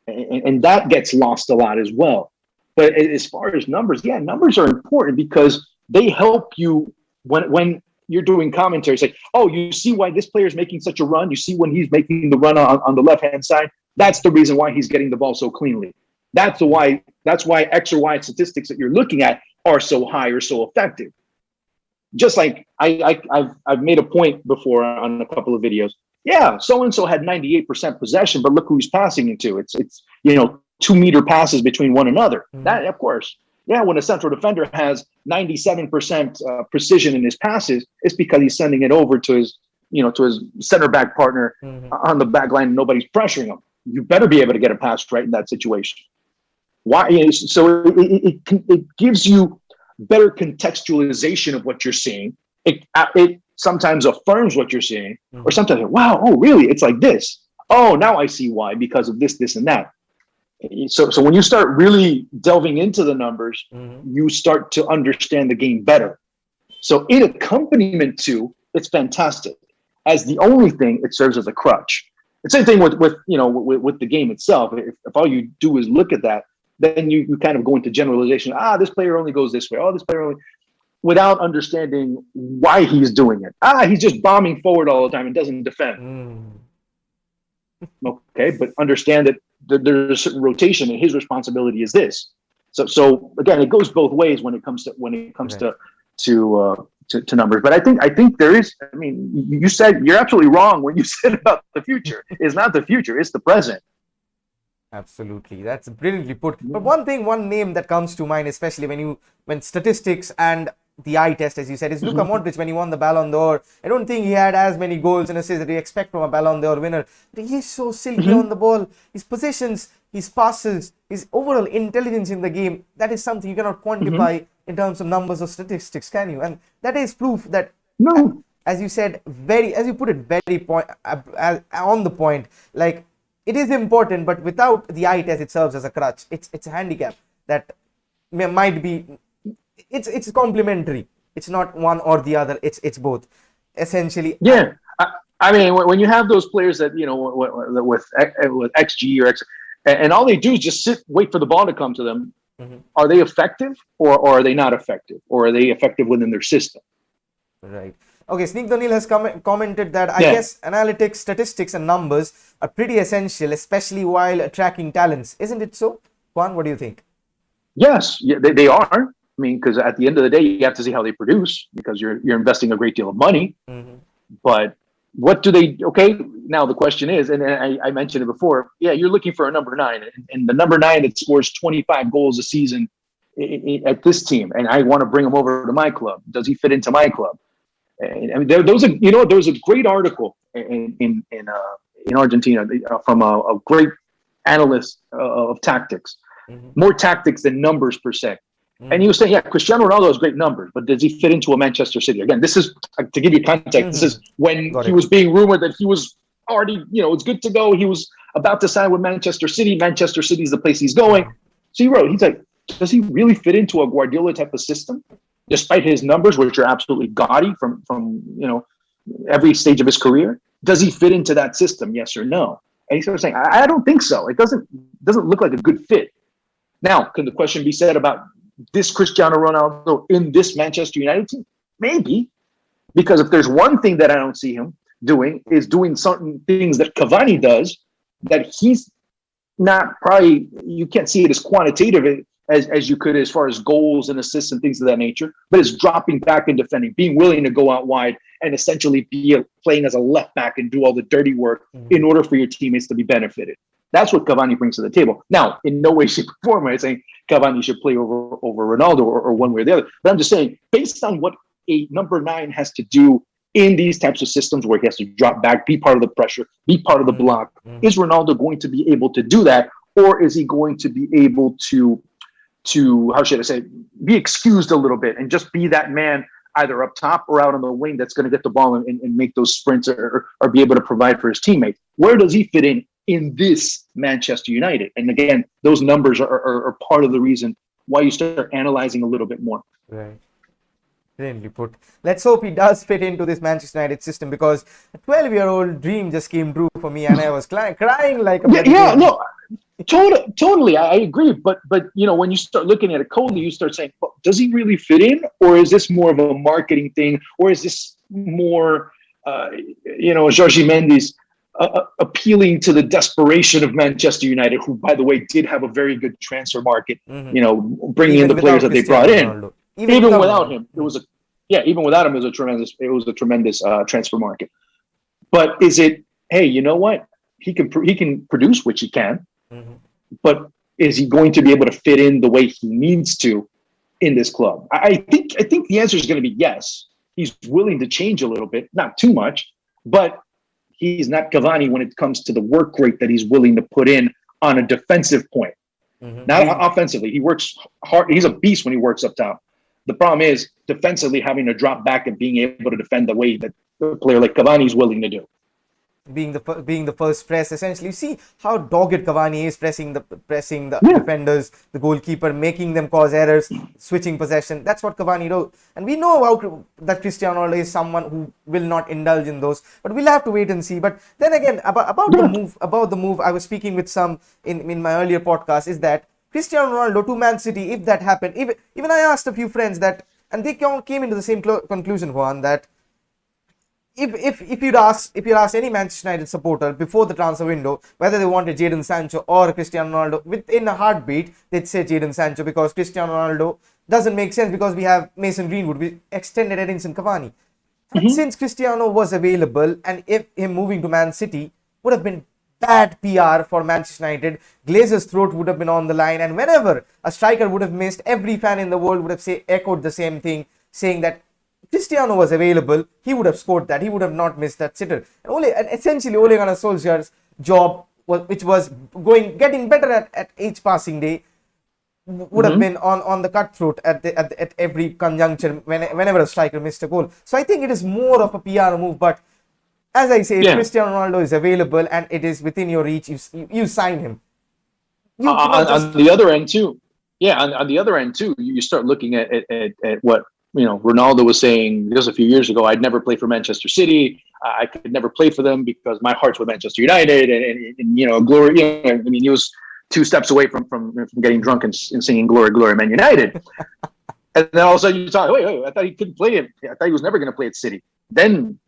and that gets lost a lot as well. But as far as numbers, yeah, numbers are important because they help you when you're doing commentary. It's like, oh, you see why this player is making such a run. You see when he's making the run on the left-hand side. That's the reason why he's getting the ball so cleanly. That's why X or Y statistics that you're looking at are so high or so effective. Just like I've made a point before on a couple of videos. Yeah, so-and-so had 98% possession, but look who he's passing into. It's 2-meter passes between one another. That, of course, yeah, when a central defender has 97% precision in his passes, it's because he's sending it over to his center back partner on the back line and nobody's pressuring him. You better be able to get a pass right in that situation. Why? So it gives you better contextualization of what you're seeing. It sometimes affirms what you're seeing, or sometimes, wow, oh, really? It's like this. Oh, now I see why, because of this, this, and that. So when you start really delving into the numbers, you start to understand the game better. So in accompaniment to, it's fantastic. As the only thing, it serves as a crutch. The same thing with the game itself. If all you do is look at that, then you kind of go into generalization. This player only goes this way. Oh, this player only, without understanding why he's doing it. He's just bombing forward all the time and doesn't defend. Okay, but understand that there's a certain rotation and his responsibility is this. So again, it goes both ways when it comes to Right. to numbers. But I think there is. I mean, you said you're absolutely wrong when you said about the future. It's not the future; it's the present. Absolutely, that's brilliantly put. But one name that comes to mind, especially when statistics and the eye test, as you said, is Luka Modric when he won the Ballon d'Or. I don't think he had as many goals and assists that you expect from a Ballon d'Or winner. But he's so silky on the ball. His positions, his passes, his overall intelligence in the game, that is something you cannot quantify in terms of numbers or statistics, can you? And that is proof that, No. as you said, as you put it, very on the point. Like, it is important, but without the eye test, it serves as a crutch. It's a handicap that might be. It's complementary. It's not one or the other. It's both, essentially. Yeah. I mean, when you have those players that with XG or X, and all they do is just wait for the ball to come to them. Are they effective, or are they not effective, or are they effective within their system? Right. Okay, Sneak O'Neill has commented that I guess analytics, statistics, and numbers are pretty essential, especially while tracking talents. Isn't it so? Juan, what do you think? Yes, they are. I mean, because at the end of the day, you have to see how they produce, because you're investing a great deal of money. But what do they? Okay, now the question is, and I mentioned it before. Yeah, you're looking for a number 9, and the number 9 that scores 25 goals a season at this team, and I want to bring him over to my club. Does he fit into my club? And I mean, there was a great article in Argentina from a great analyst of tactics, more tactics than numbers per se. And he was saying, yeah, Cristiano Ronaldo has great numbers, but does he fit into a Manchester City? Again, this is to give you context. This is when he was being rumored that he was already, it's good to go. He was about to sign with Manchester City. Manchester City is the place he's going. So he's like, does he really fit into a Guardiola type of system? Despite his numbers, which are absolutely gaudy from every stage of his career, does he fit into that system? Yes or no? And he's sort of saying, I don't think so. It doesn't look like a good fit. Now, could the question be said about this Cristiano Ronaldo in this Manchester United team? Maybe, because if there's one thing that I don't see him doing is doing certain things that Cavani does, that he's not probably, you can't see it as quantitative as you could as far as goals and assists and things of that nature, but it's dropping back and defending, being willing to go out wide and essentially be playing as a left back and do all the dirty work in order for your teammates to be benefited. That's what Cavani brings to the table. Now, in no way, shape, or form am I saying Cavani should play over Ronaldo or one way or the other. But I'm just saying, based on what a number 9 has to do in these types of systems where he has to drop back, be part of the pressure, be part of the block, is Ronaldo going to be able to do that? Or is he going to be able to how should I say, be excused a little bit and just be that man either up top or out on the wing that's going to get the ball and make those sprints or be able to provide for his teammates? Where does he fit in this Manchester United? And again, those numbers are part of the reason why you start analyzing a little bit more. Right. Brilliantly put. Let's hope he does fit into this Manchester United system, because a 12-year-old dream just came true for me, and I was crying like a baby. No, totally, I agree. But when you start looking at it coldly, you start saying, well, does he really fit in, or is this more of a marketing thing, or is this more, Jorge Mendes appealing to the desperation of Manchester United, who, by the way, did have a very good transfer market, bringing in the players that they brought in. Even without him, it was a tremendous transfer market. But is it, hey, you know what? He can produce, which he can, but is he going to be able to fit in the way he needs to in this club? I think the answer is going to be yes. He's willing to change a little bit, not too much, but he's not Cavani when it comes to the work rate that he's willing to put in on a defensive point. Not offensively. He works hard. He's a beast when he works up top. The problem is defensively having to drop back and being able to defend the way that a player like Cavani is willing to do. Being the first press, essentially. You see how dogged Cavani is pressing the defenders, the goalkeeper, making them cause errors, switching possession. That's what Cavani does. And we know that Cristiano Ronaldo is someone who will not indulge in those. But we'll have to wait and see. But then again, about the move, I was speaking with some in my earlier podcast, is that Cristiano Ronaldo to Man City, if that happened, even I asked a few friends that, and they came into the same conclusion, Juan, that if you'd ask any Manchester United supporter before the transfer window whether they wanted Jadon Sancho or Cristiano Ronaldo, within a heartbeat they'd say Jadon Sancho, because Cristiano Ronaldo doesn't make sense because we have Mason Greenwood, we extended Edinson Cavani. And since Cristiano was available, and if him moving to Man City would have been bad PR for Manchester United, Glazer's throat would have been on the line, and whenever a striker would have missed, every fan in the world would have echoed the same thing, saying that Cristiano was available, he would have scored that, he would have not missed that sitter. And essentially Ole Gunnar Solskjaer's job, which was getting better at each passing day, would have been on the cutthroat at every conjuncture whenever a striker missed a goal. So I think it is more of a PR move, but as I say, if Cristiano Ronaldo is available and it is within your reach, you sign him. On the other end too. Yeah, on the other end too, you start looking at what Ronaldo was saying just a few years ago. I'd never play for Manchester City. I could never play for them because my heart's with Manchester United, and glory. I mean, he was 2 steps away from getting drunk and singing "Glory, Glory, Man United." And then all of a sudden you talk, wait, I thought he couldn't play it. I thought he was never going to play at City. Then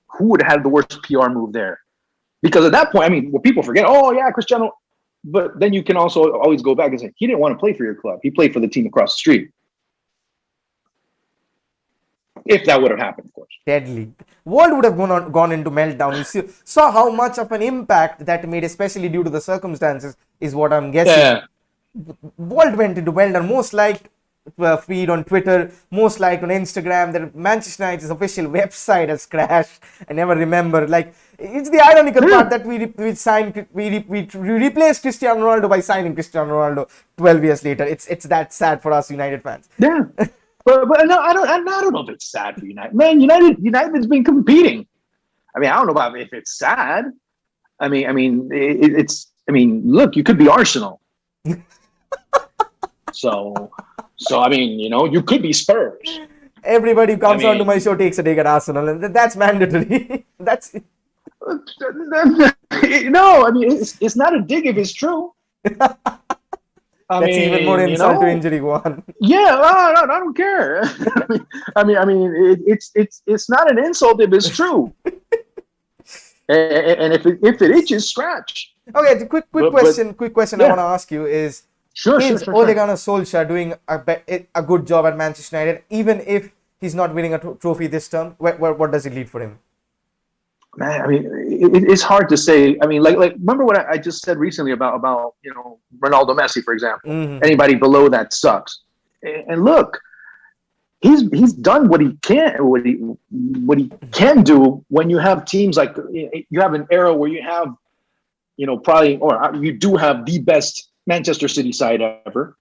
who would have had the worst PR move there? Because at that point, I mean, what people forget, oh yeah, Cristiano. But then you can also always go back and say, he didn't want to play for your club. He played for the team across the street. If that would have happened, of course. Deadly. World would have gone into meltdown. You saw how much of an impact that made, especially due to the circumstances, is what I'm guessing. Yeah. World went into meltdown. Most liked feed on Twitter, most liked on Instagram. The Manchester United's official website has crashed. I never remember. Like, it's the ironical part that we replaced Cristiano Ronaldo by signing Cristiano Ronaldo 12 years later. It's that sad for us United fans. Yeah. But no, I don't know if it's sad for United. Man, United's been competing. I mean, I don't know about if it's sad. I mean, look, you could be Arsenal. So I mean, you could be Spurs. Everybody who comes onto my show takes a dig at Arsenal, and that's mandatory. That's no. I mean, it's not a dig if it's true. That's even more insult to injury, one. Yeah, I don't care. I mean, it's not an insult if it's true. And if it itches, scratch. Okay, the quick question I want to ask you is: Is Ole Gunnar Solskjaer doing a good job at Manchester United, even if he's not winning a trophy this term? What does it lead for him? Man, I mean, it's hard to say. I mean, like remember what I just said recently about Ronaldo, Messi, for example. Anybody below that sucks. And look, he's done what he can do when you have teams like you have an era where you have you do have the best Manchester City side ever.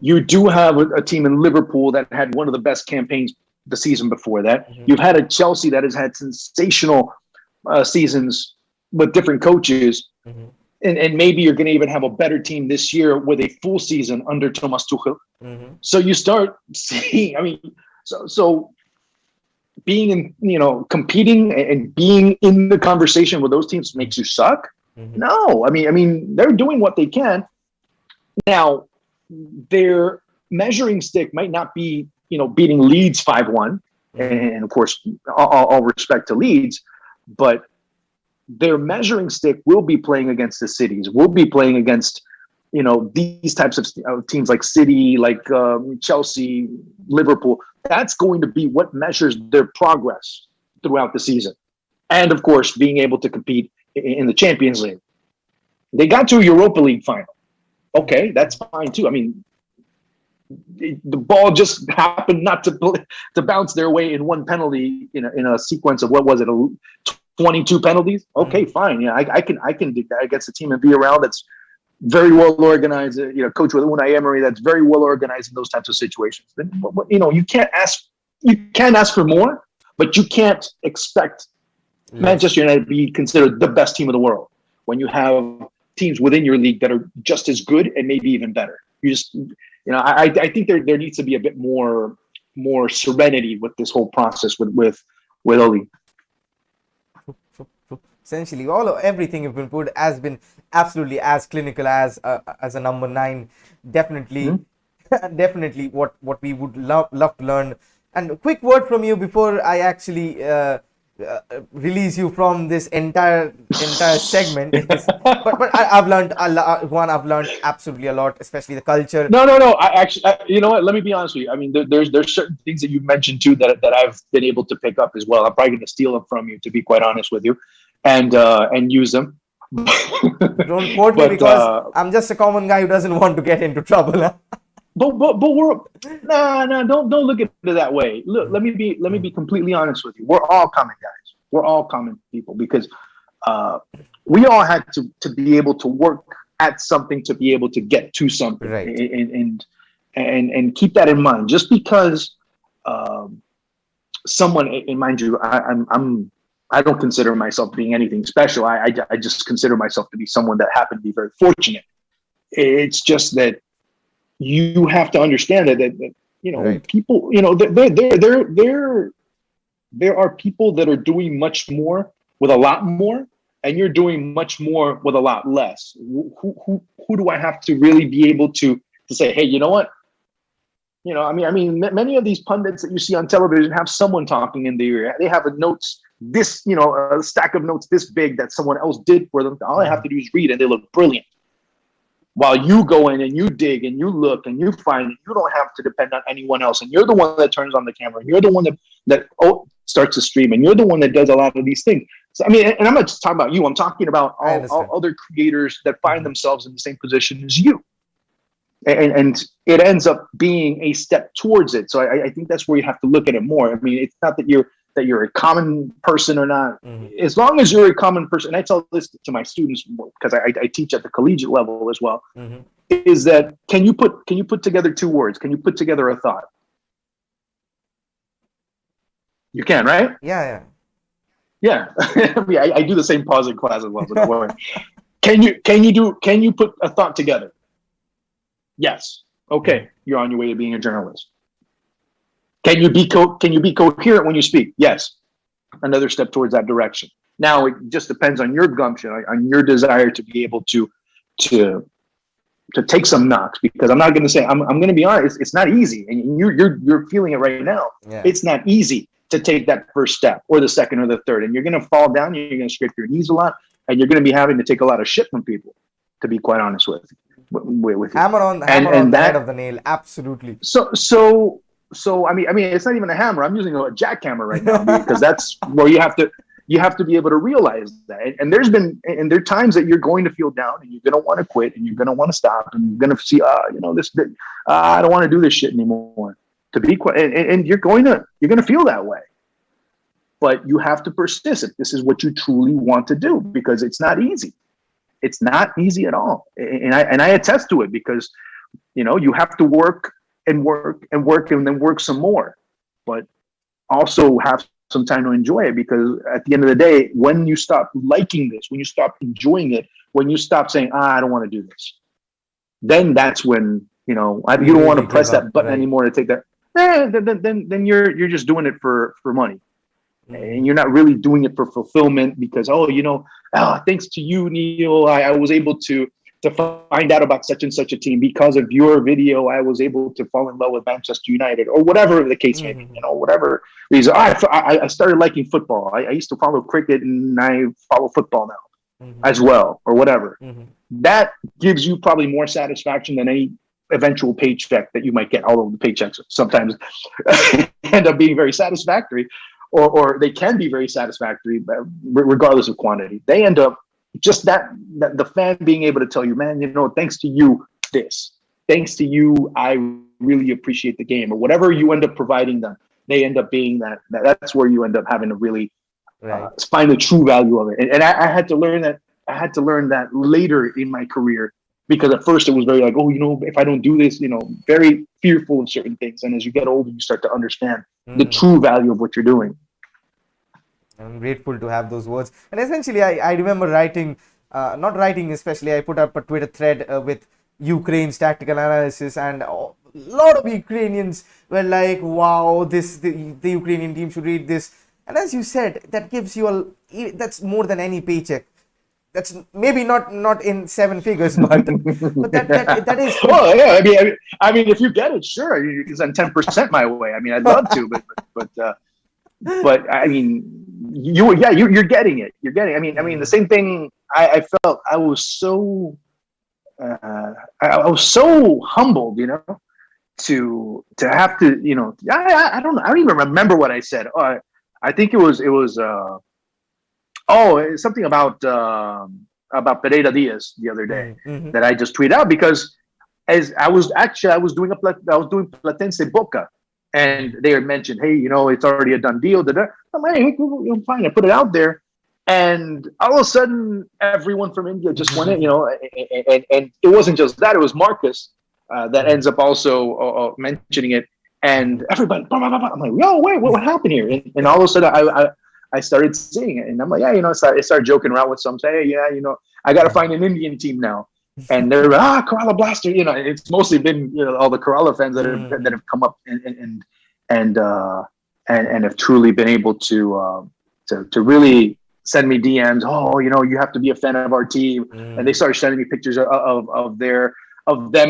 You do have a team in Liverpool that had one of the best campaigns the season before that. You've had a Chelsea that has had sensational seasons with different coaches, and maybe you're going to even have a better team this year with a full season under Thomas Tuchel. So you start seeing, I mean, so being in, competing and being in the conversation with those teams makes you suck. No, I mean, they're doing what they can. Now, their measuring stick might not be, beating Leeds 5-1, and of course, all respect to Leeds. But their measuring stick will be playing against the cities. Will be playing against, these types of teams like City, like Chelsea, Liverpool. That's going to be what measures their progress throughout the season. And of course, being able to compete in the Champions League. They got to a Europa League final. Okay, that's fine too. I mean, the ball just happened not to bounce their way in one penalty in a sequence of 22 penalties. Okay, fine. Yeah, I can do that against a team in Villarreal that's very well organized. Coach with Unai Emery that's very well organized in those types of situations. Then you can't ask for more, but you can't expect Manchester United to be considered the best team in the world when you have teams within your league that are just as good and maybe even better. You just I think there needs to be a bit more serenity with this whole process with Ole. Essentially, everything you've been put has been absolutely as clinical as a number 9. Definitely, definitely what we would love to learn. And a quick word from you before I actually release you from this entire segment. But I've learned a lot. One, I've learned absolutely a lot, especially the culture. No. You know what? Let me be honest with you. I mean, there's certain things that you mentioned too that I've been able to pick up as well. I'm probably going to steal them from you, to be quite honest with you, and use them. Don't quote me, because I'm just a common guy who doesn't want to get into trouble. Huh? But we're don't look at it that way. Look, let me be completely honest with you. We're all common guys. We're all common people, because we all had to be able to work at something to be able to get to something, right? And keep that in mind. Just because someone, and mind you, I don't consider myself being anything special. I just consider myself to be someone that happened to be very fortunate. It's just that you have to understand that you know, right, people, you know, there are people that are doing much more with a lot more, and you're doing much more with a lot less. Who do I have to really be able to say, hey, you know what? You know, I mean, many of these pundits that you see on television have someone talking in their ear. They have a notes, this, you know, a stack of notes this big that someone else did for them. All I have to do is read, and they look brilliant. While you go in and you dig and you look and you find it, you don't have to depend on anyone else. And you're the one that turns on the camera. And you're the one that starts to stream. And you're the one that does a lot of these things. So, I mean, and I'm not just talking about you. I'm talking about all other creators that find themselves in the same position as you. And it ends up being a step towards it. So I think that's where you have to look at it more. I mean, it's not that you're a common person or not. As long as you're a common person, and I tell this to my students, because I teach at the collegiate level as well, is that can you put together two words? Can you put together a thought? You can, right? Yeah. I mean, I do the same pause in class as well. So don't worry. Can you put a thought together? Yes. Okay, you're on your way to being a journalist. Can you be coherent when you speak? Yes. Another step towards that direction. Now it just depends on your gumption, on your desire to be able to take some knocks. Because I'm not going to say, I'm going to be honest, it's not easy, and you're feeling it right now. Yeah. It's not easy to take that first step, or the second, or the third, and you're going to fall down. You're going to scrape your knees a lot, and you're going to be having to take a lot of shit from people. To be quite honest with you. Hammer on the head of the nail. Absolutely. So I mean, it's not even a hammer. I'm using a jackhammer right now, because that's where you have to be able to realize that. And there are times that you're going to feel down, and you're going to want to quit, and you're going to want to stop, and you're going to see, you know, I don't want to do this shit anymore. To be quite, and you're going to feel that way. But you have to persist if this is what you truly want to do, because it's not easy. It's not easy at all. And I attest to it, because, you know, you have to work and then work some more, but also have some time to enjoy it, because at the end of the day, when you stop liking this, when you stop enjoying it, when you stop saying, I don't want to do this, then that's when, you know, you don't want to press that button anymore to take that. Then you're just doing it for money. And you're not really doing it for fulfillment, because, you know, thanks to you, Neil, I was able to find out about such and such a team. Because of your video, I was able to fall in love with Manchester United, or whatever the case may be, you know, whatever reason. I started liking football. I used to follow cricket, and I follow football now as well, or whatever. That gives you probably more satisfaction than any eventual paycheck that you might get. Although the paychecks sometimes end up being very satisfactory. Or they can be very satisfactory, regardless of quantity. They end up just that the fan being able to tell you, man, you know, thanks to you, thanks to you, I really appreciate the game, or whatever you end up providing them. They end up being that's where you end up having to really find the true value of it. And I had to learn that. I had to learn that later in my career, because at first it was very like, you know, if I don't do this, you know, very fearful of certain things. And as you get older, you start to understand the true value of what you're doing. I'm grateful to have those words. And essentially, I remember writing, not writing especially, I put up a Twitter thread with Ukraine's tactical analysis, and a lot of Ukrainians were like, wow, the Ukrainian team should read this. And as you said, that gives you that's more than any paycheck. That's maybe not in seven figures, but that is. Well, yeah. I mean, if you get it, sure, you can send 10% my way. I mean, I'd love to, but I mean, you're getting it. You're getting. I mean, the same thing. I felt I was so I was so humbled, to have to, I don't know. I don't even remember what I said. I think it was it's something about Pereira Diaz the other day that I just tweeted out, because as I was doing Platense Boca, and they had mentioned, hey, it's already a done deal. I'm like, hey, fine. I put it out there, and all of a sudden, everyone from India just went in, and it wasn't just that; it was Marcus that ends up also mentioning it, and everybody. Blah, blah, blah, blah. I'm like, yo, wait, what happened here? And all of a sudden, I started seeing it, and I'm like, yeah, I started joking around with some, say, hey, yeah, I got to find an Indian team now. And they're Kerala Blaster. It's mostly been all the Kerala fans that have come up and have truly been able to really send me DMs. Oh, you have to be a fan of our team. And they started sending me pictures of them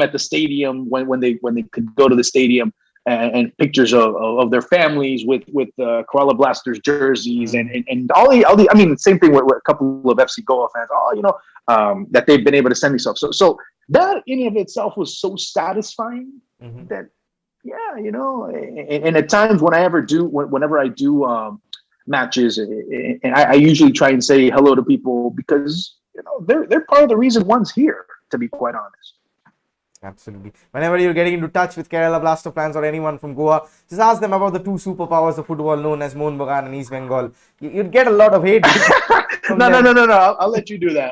at the stadium when they could go to the stadium, and pictures of their families with Kerala Blasters jerseys and all the. I mean, same thing with a couple of FC Goa fans. That they've been able to send me stuff. So that in and of itself was so satisfying that, and at times whenever I do matches, and I usually try and say hello to people, because they're part of the reason one's here, to be quite honest. Absolutely. Whenever you're getting into touch with Kerala Blaster fans or anyone from Goa, just ask them about the two superpowers of football known as Mohun Bagan and East Bengal. You'd get a lot of hate. No. I'll let you do that.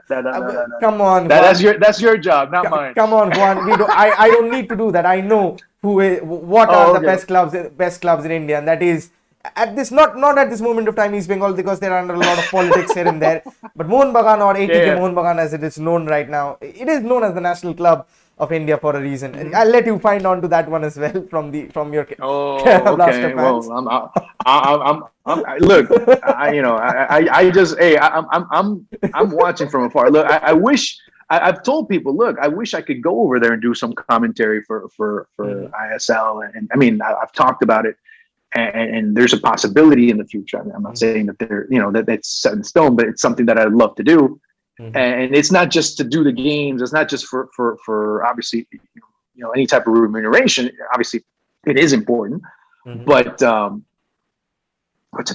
No. Come on, that's your job, not mine. Come on, Juan. I don't need to do that. I know what are the best clubs in India, and that is at this not at this moment of time East Bengal, because they're under a lot of politics here and there. But Mohun Bagan, or ATK Mohun Bagan as it is known right now, it is known as the national club of India for a reason. I'll let you find on to that one as well from your Kerala Blaster fans. Well, look, I'm watching from afar. Look, I've told people, look, I wish I could go over there and do some commentary for ISL, and I mean, I've talked about it. And there's a possibility in the future. I mean, I'm not saying that that it's set in stone, but it's something that I'd love to do. And it's not just to do the games. It's not just for obviously, any type of remuneration. Obviously, it is important, but to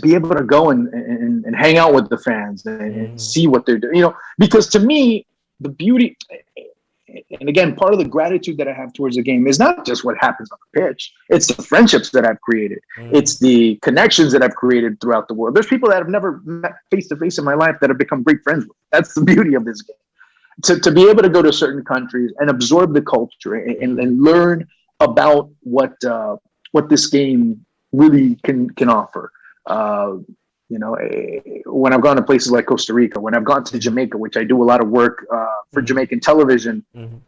be able to go and hang out with the fans and see what they're doing, because to me, the beauty. And again, part of the gratitude that I have towards the game is not just what happens on the pitch. It's the friendships that I've created. It's the connections that I've created throughout the world. There's people that I've never met face to face in my life that have become great friends with. That's the beauty of this game. To be able to go to certain countries and absorb the culture and learn about what this game really can offer. When I've gone to places like Costa Rica, when I've gone to Jamaica, which I do a lot of work for Jamaican television.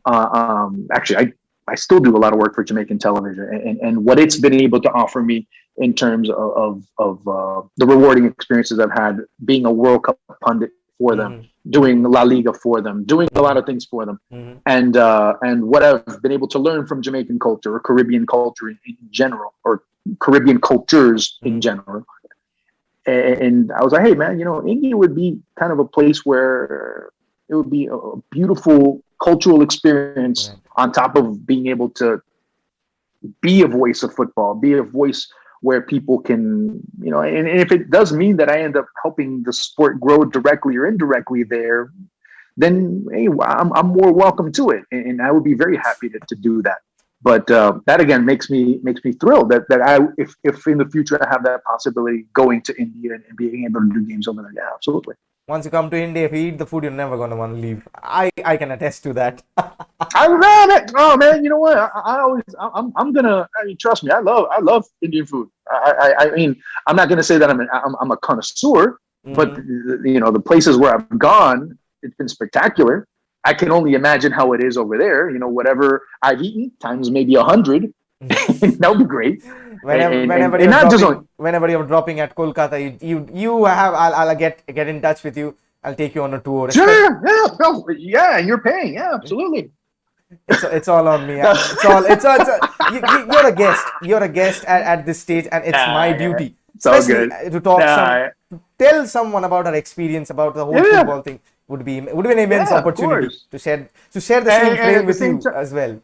Actually, I still do a lot of work for Jamaican television, and what it's been able to offer me in terms of the rewarding experiences I've had being a World Cup pundit for them, doing La Liga for them, doing a lot of things for them, and what I've been able to learn from Jamaican culture or Caribbean culture in general, or Caribbean cultures in general. And I was like, hey, man, India would be kind of a place where it would be a beautiful cultural experience on top of being able to be a voice of football, be a voice where people can, and if it does mean that I end up helping the sport grow directly or indirectly there, then, hey, I'm more welcome to it. And I would be very happy to do that. But that again makes me thrilled that if in the future I have that possibility going to India and being able to do games over there, yeah, absolutely. Once you come to India, if you eat the food, you're never gonna want to leave. I can attest to that. I love it. Oh man, you know what? I'm gonna. I mean, trust me, I love Indian food. I mean, I'm not gonna say that I'm a connoisseur, but the places where I've gone, it's been spectacular. I can only imagine how it is over there. Whatever I've eaten times maybe 100, that would be great. Whenever you're dropping at Kolkata, you have. I'll get in touch with you. I'll take you on a tour. Sure. Yeah. And you're paying. Yeah, absolutely. It's all on me. You're a guest. You're a guest at this stage, and it's my duty It's all especially good. to talk Nah, to tell someone about our experience about the whole yeah, football thing would be an immense yeah, of opportunity course. to share the same And frame at the with same you time, as well.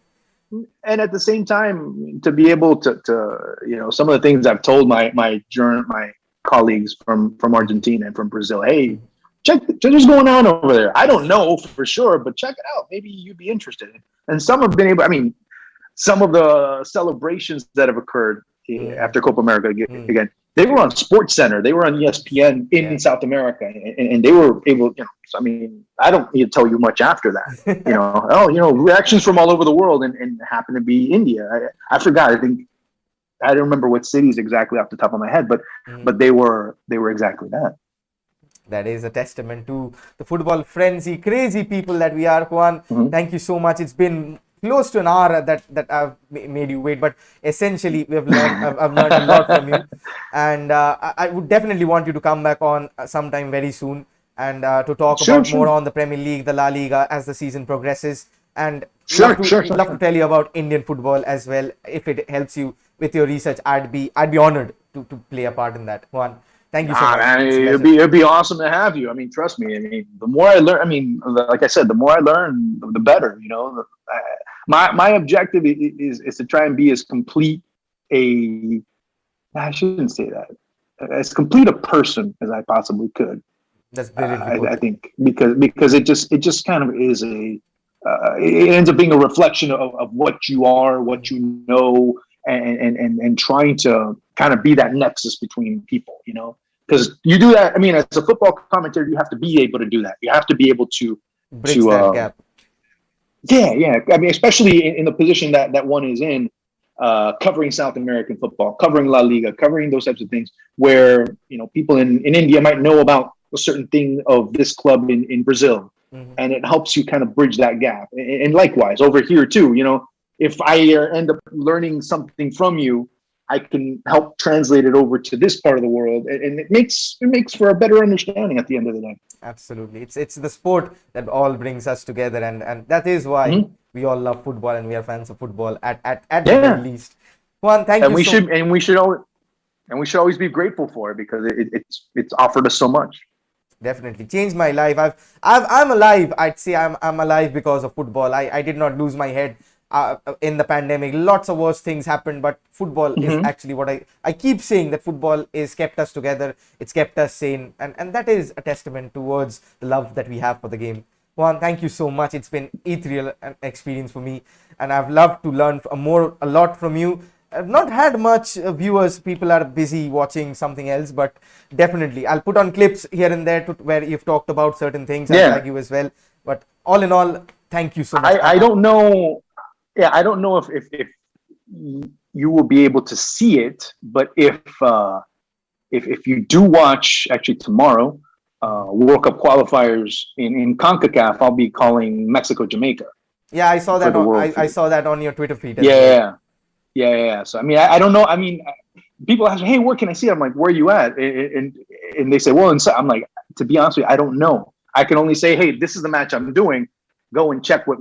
and at the same time, to be able to some of the things I've told my colleagues from Argentina and from Brazil, hey, check what's going on over there. I don't know for sure, but check it out. Maybe you'd be interested. And some have been able. I mean, some of the celebrations that have occurred Mm, after Copa America mm, again, they were on Sports Center, they were on ESPN in yeah. South America, and they were able, so, I mean, I don't need to tell you much after that, reactions from all over the world, and happened to be India. I forgot, I don't remember what cities exactly off the top of my head, but Mm. but they were exactly that. That is a testament to the football frenzy, crazy people that we are, Juan. Mm-hmm. Thank you so much. It's been close to an hour that I've made you wait, but essentially I've learned a lot from you, and I would definitely want you to come back on sometime very soon and to talk Sure, about more sure, on the Premier League, the La Liga as the season progresses, and sure, sure, love to sure. tell you about Indian football as well. If it helps you with your research, I'd be honored to play a part in that. Juan, thank you so Ah, much. man, It's a pleasure. it'd be awesome to have you. I mean, trust me. I mean, the more I learn, I mean, like I said, the more I learn, the better. My objective is to try and be as complete a. I shouldn't say that. As complete a person as I possibly could. That's brilliantly I put. think because it just kind of is a. It ends up being a reflection of what you are, what you know, and trying to kind of be that nexus between people. Because you do that. I mean, as a football commentator, you have to be able to do that. You have to be able to Bridge to that gap. yeah. I mean, especially in the position that one is in, covering South American football, covering La Liga, covering those types of things, where people in India might know about a certain thing of this club in Brazil, Mhm. and it helps you kind of bridge that gap. And likewise over here too. If I end up learning something from you, I can help translate it over to this part of the world, and it makes for a better understanding at the end of the day. Absolutely. It's the sport that all brings us together, and that is why Hmm. we all love football and we are fans of football at the very Yeah, least. Juan, thank and you we so should and we should always and we should always be grateful for it because it's offered us so much. definitely changed my life. I'm alive. I'd say I'm alive because of football. I did not lose my head in the pandemic. Lots of worse things happened, but football is Hmm. actually what I keep saying, that football is kept us together. It's kept us sane, and that is a testament towards the love that we have for the game. Juan, thank you so much. It's been ethereal experience for me, and I've loved to learn a lot from you. I've not had much viewers. People are busy watching something else, but definitely I'll put on clips here and there where you've talked about certain things. I'll Yeah, tag you as well. But all in all, thank you so much. I don't know. Yeah, I don't know if you will be able to see it, but if you do watch actually tomorrow, World Cup qualifiers in CONCACAF, I'll be calling Mexico Jamaica Yeah, I saw for that. the world I feed. saw that on your Twitter feed as well. Yeah, yeah. So I mean, I don't know. I mean, people ask me, "Hey, where can I see it?" I'm like, "Where are you at?" And they say, "Well," I'm like, to be honest with you, I don't know. I can only say, "Hey, this is the match I'm doing. Go and check what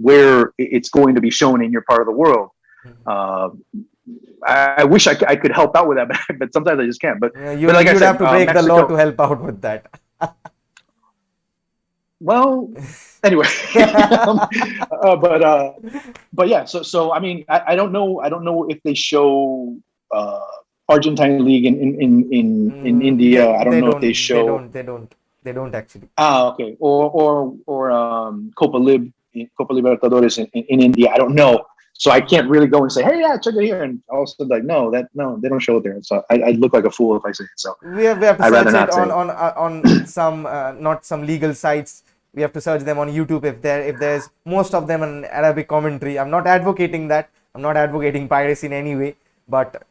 where it's going to be shown in your part of the world." Uh, I wish I could help out with that, but sometimes I just can't. But Yeah, but like I you'd have said, to break the law to Mexico. help out with that. Well, anyway, but yeah. So I mean, I don't know. I don't know if they show uh, Argentine league in India. I don't know if they show. They don't actually. Okay, or Copa Libertadores in India. I don't know, so I can't really go and say, hey, yeah, check it here, and also like, no, they don't show it there. So I'd look like a fool if I say it. So We have to I'd rather search it not say it. on some not some legal sites. We have to search them on YouTube if there's most of them in Arabic commentary. I'm not advocating that. I'm not advocating piracy in any way, but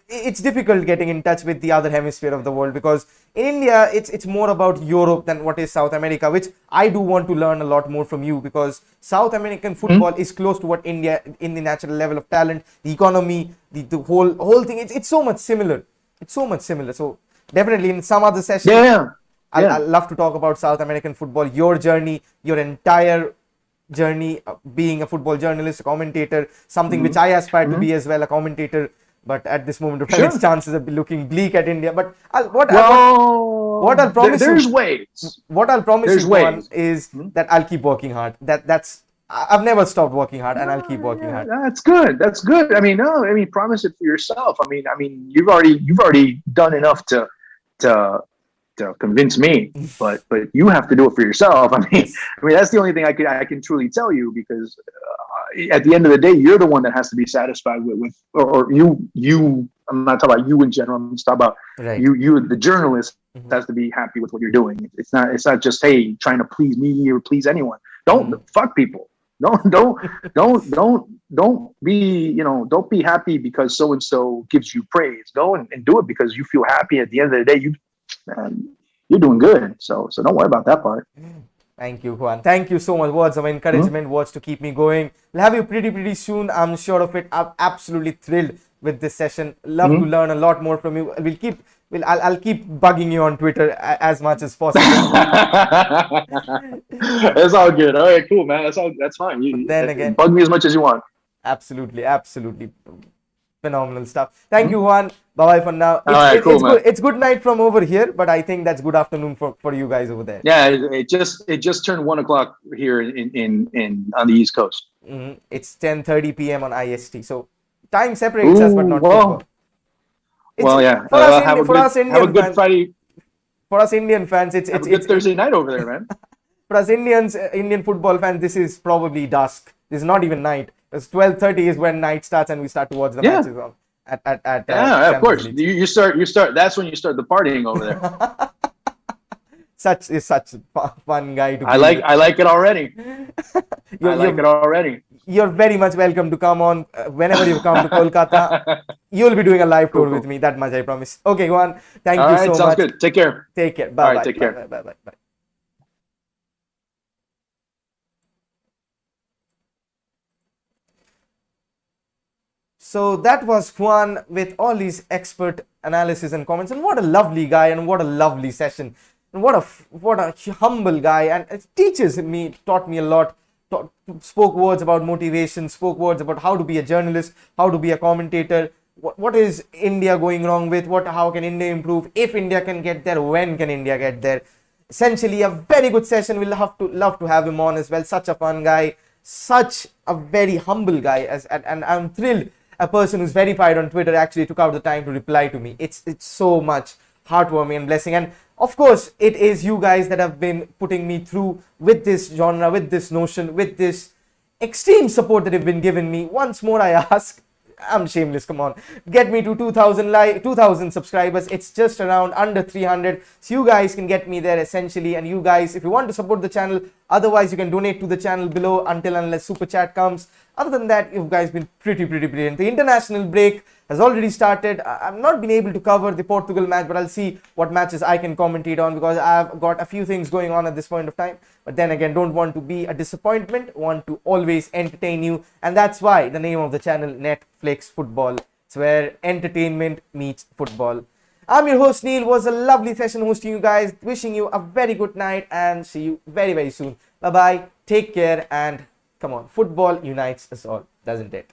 it's difficult getting in touch with the other hemisphere of the world, because in India it's more about Europe than what is South America, which I do want to learn a lot more from you, because South American football is close to what India in the natural level of talent, the economy, the whole thing. It's so much similar. It's so much similar. So definitely in some other session, Yeah, yeah. I'll love to talk about South American football, your journey, your entire journey being a football journalist, a commentator, something which I aspire to be as well, a commentator. But at this moment of time, Sure. its chances are looking bleak at India. But what I'll promise there's you, ways. what I'll promise There's you, Juan, ways. is that I'll keep working hard. I've never stopped working hard, and I'll keep working hard. That's good. That's good. I mean, no, I mean, promise it for yourself. I mean, you've already done enough to convince me, but you have to do it for yourself. I mean, Yes. that's the only thing I can truly tell you, because at the end of the day, you're the one that has to be satisfied with or you. I'm not talking about you in general. I'm just talking about Right. you, the journalist, has to be happy with what you're doing. It's not just, hey, trying to please me or please anyone. Don't fuck people. Don't be, don't be happy because so and so gives you praise. Go and do it because you feel happy. At the end of the day, you're doing good. So don't worry about that part. Thank you, Juan. Thank you so much. Words of encouragement, words to keep me going. We'll have you pretty soon. I'm sure of it. I'm absolutely thrilled with this session. Love to learn a lot more from you. I'll keep bugging you on Twitter as much as possible. It's all good. All right, cool, man. That's fine. Then again, bug me as much as you want. Absolutely. Phenomenal stuff. Thank you, Juan. Bye-bye for now. It's good night from over here, but I think that's good afternoon for you guys over there. Yeah, it just turned 1 o'clock here in on the East Coast. It's 10:30 p.m. on IST. So time separates us, but not football. Yeah. Have a good Friday. For us Indian fans, it's a good Thursday night over there, man. For us Indian football fans, this is probably dusk. This is not even night. It's 12:30 is when night starts, and we start to watch the matches on. Of course. You start. That's when you start the partying over there. Such a fun guy to be. I like it already. I like it already. You're very much welcome to come on whenever you come to Kolkata. You'll be doing a live tour with me. That much I promise. Okay, Juan. Thank you so much. Sounds good. Take care. Take care. Bye. All right, take care. Bye. So that was Juan with all these expert analysis and comments, and what a lovely guy, and what a lovely session, and what a humble guy, and it taught me a lot, spoke words about motivation, spoke words about how to be a journalist, how to be a commentator, what is India going wrong with, how can India improve, if India can get there, when can India get there. Essentially a very good session. We'll love to have him on as well. Such a fun guy, such a very humble guy, and I'm thrilled a person who's verified on Twitter actually took out the time to reply to me. It's so much heartwarming and blessing. And of course, it is you guys that have been putting me through with this genre, with this notion, with this extreme support that you've been giving me. Once more, I ask, I'm shameless, come on, get me to 2,000 subscribers. It's just around under 300, so you guys can get me there essentially. And you guys, if you want to support the channel, otherwise you can donate to the channel below unless super chat comes. Other than that, you guys been pretty brilliant. The international break has already started. I've not been able to cover the Portugal match, but I'll see what matches I can commentate on, because I've got a few things going on at this point of time. But then again, don't want to be a disappointment, want to always entertain you, and that's why the name of the channel, Netflix Football. It's where entertainment meets football. I'm your host Neil. It was a lovely session hosting you guys. Wishing you a very good night, and see you very soon. Bye bye. Take care, and come on, football unites us all, doesn't it?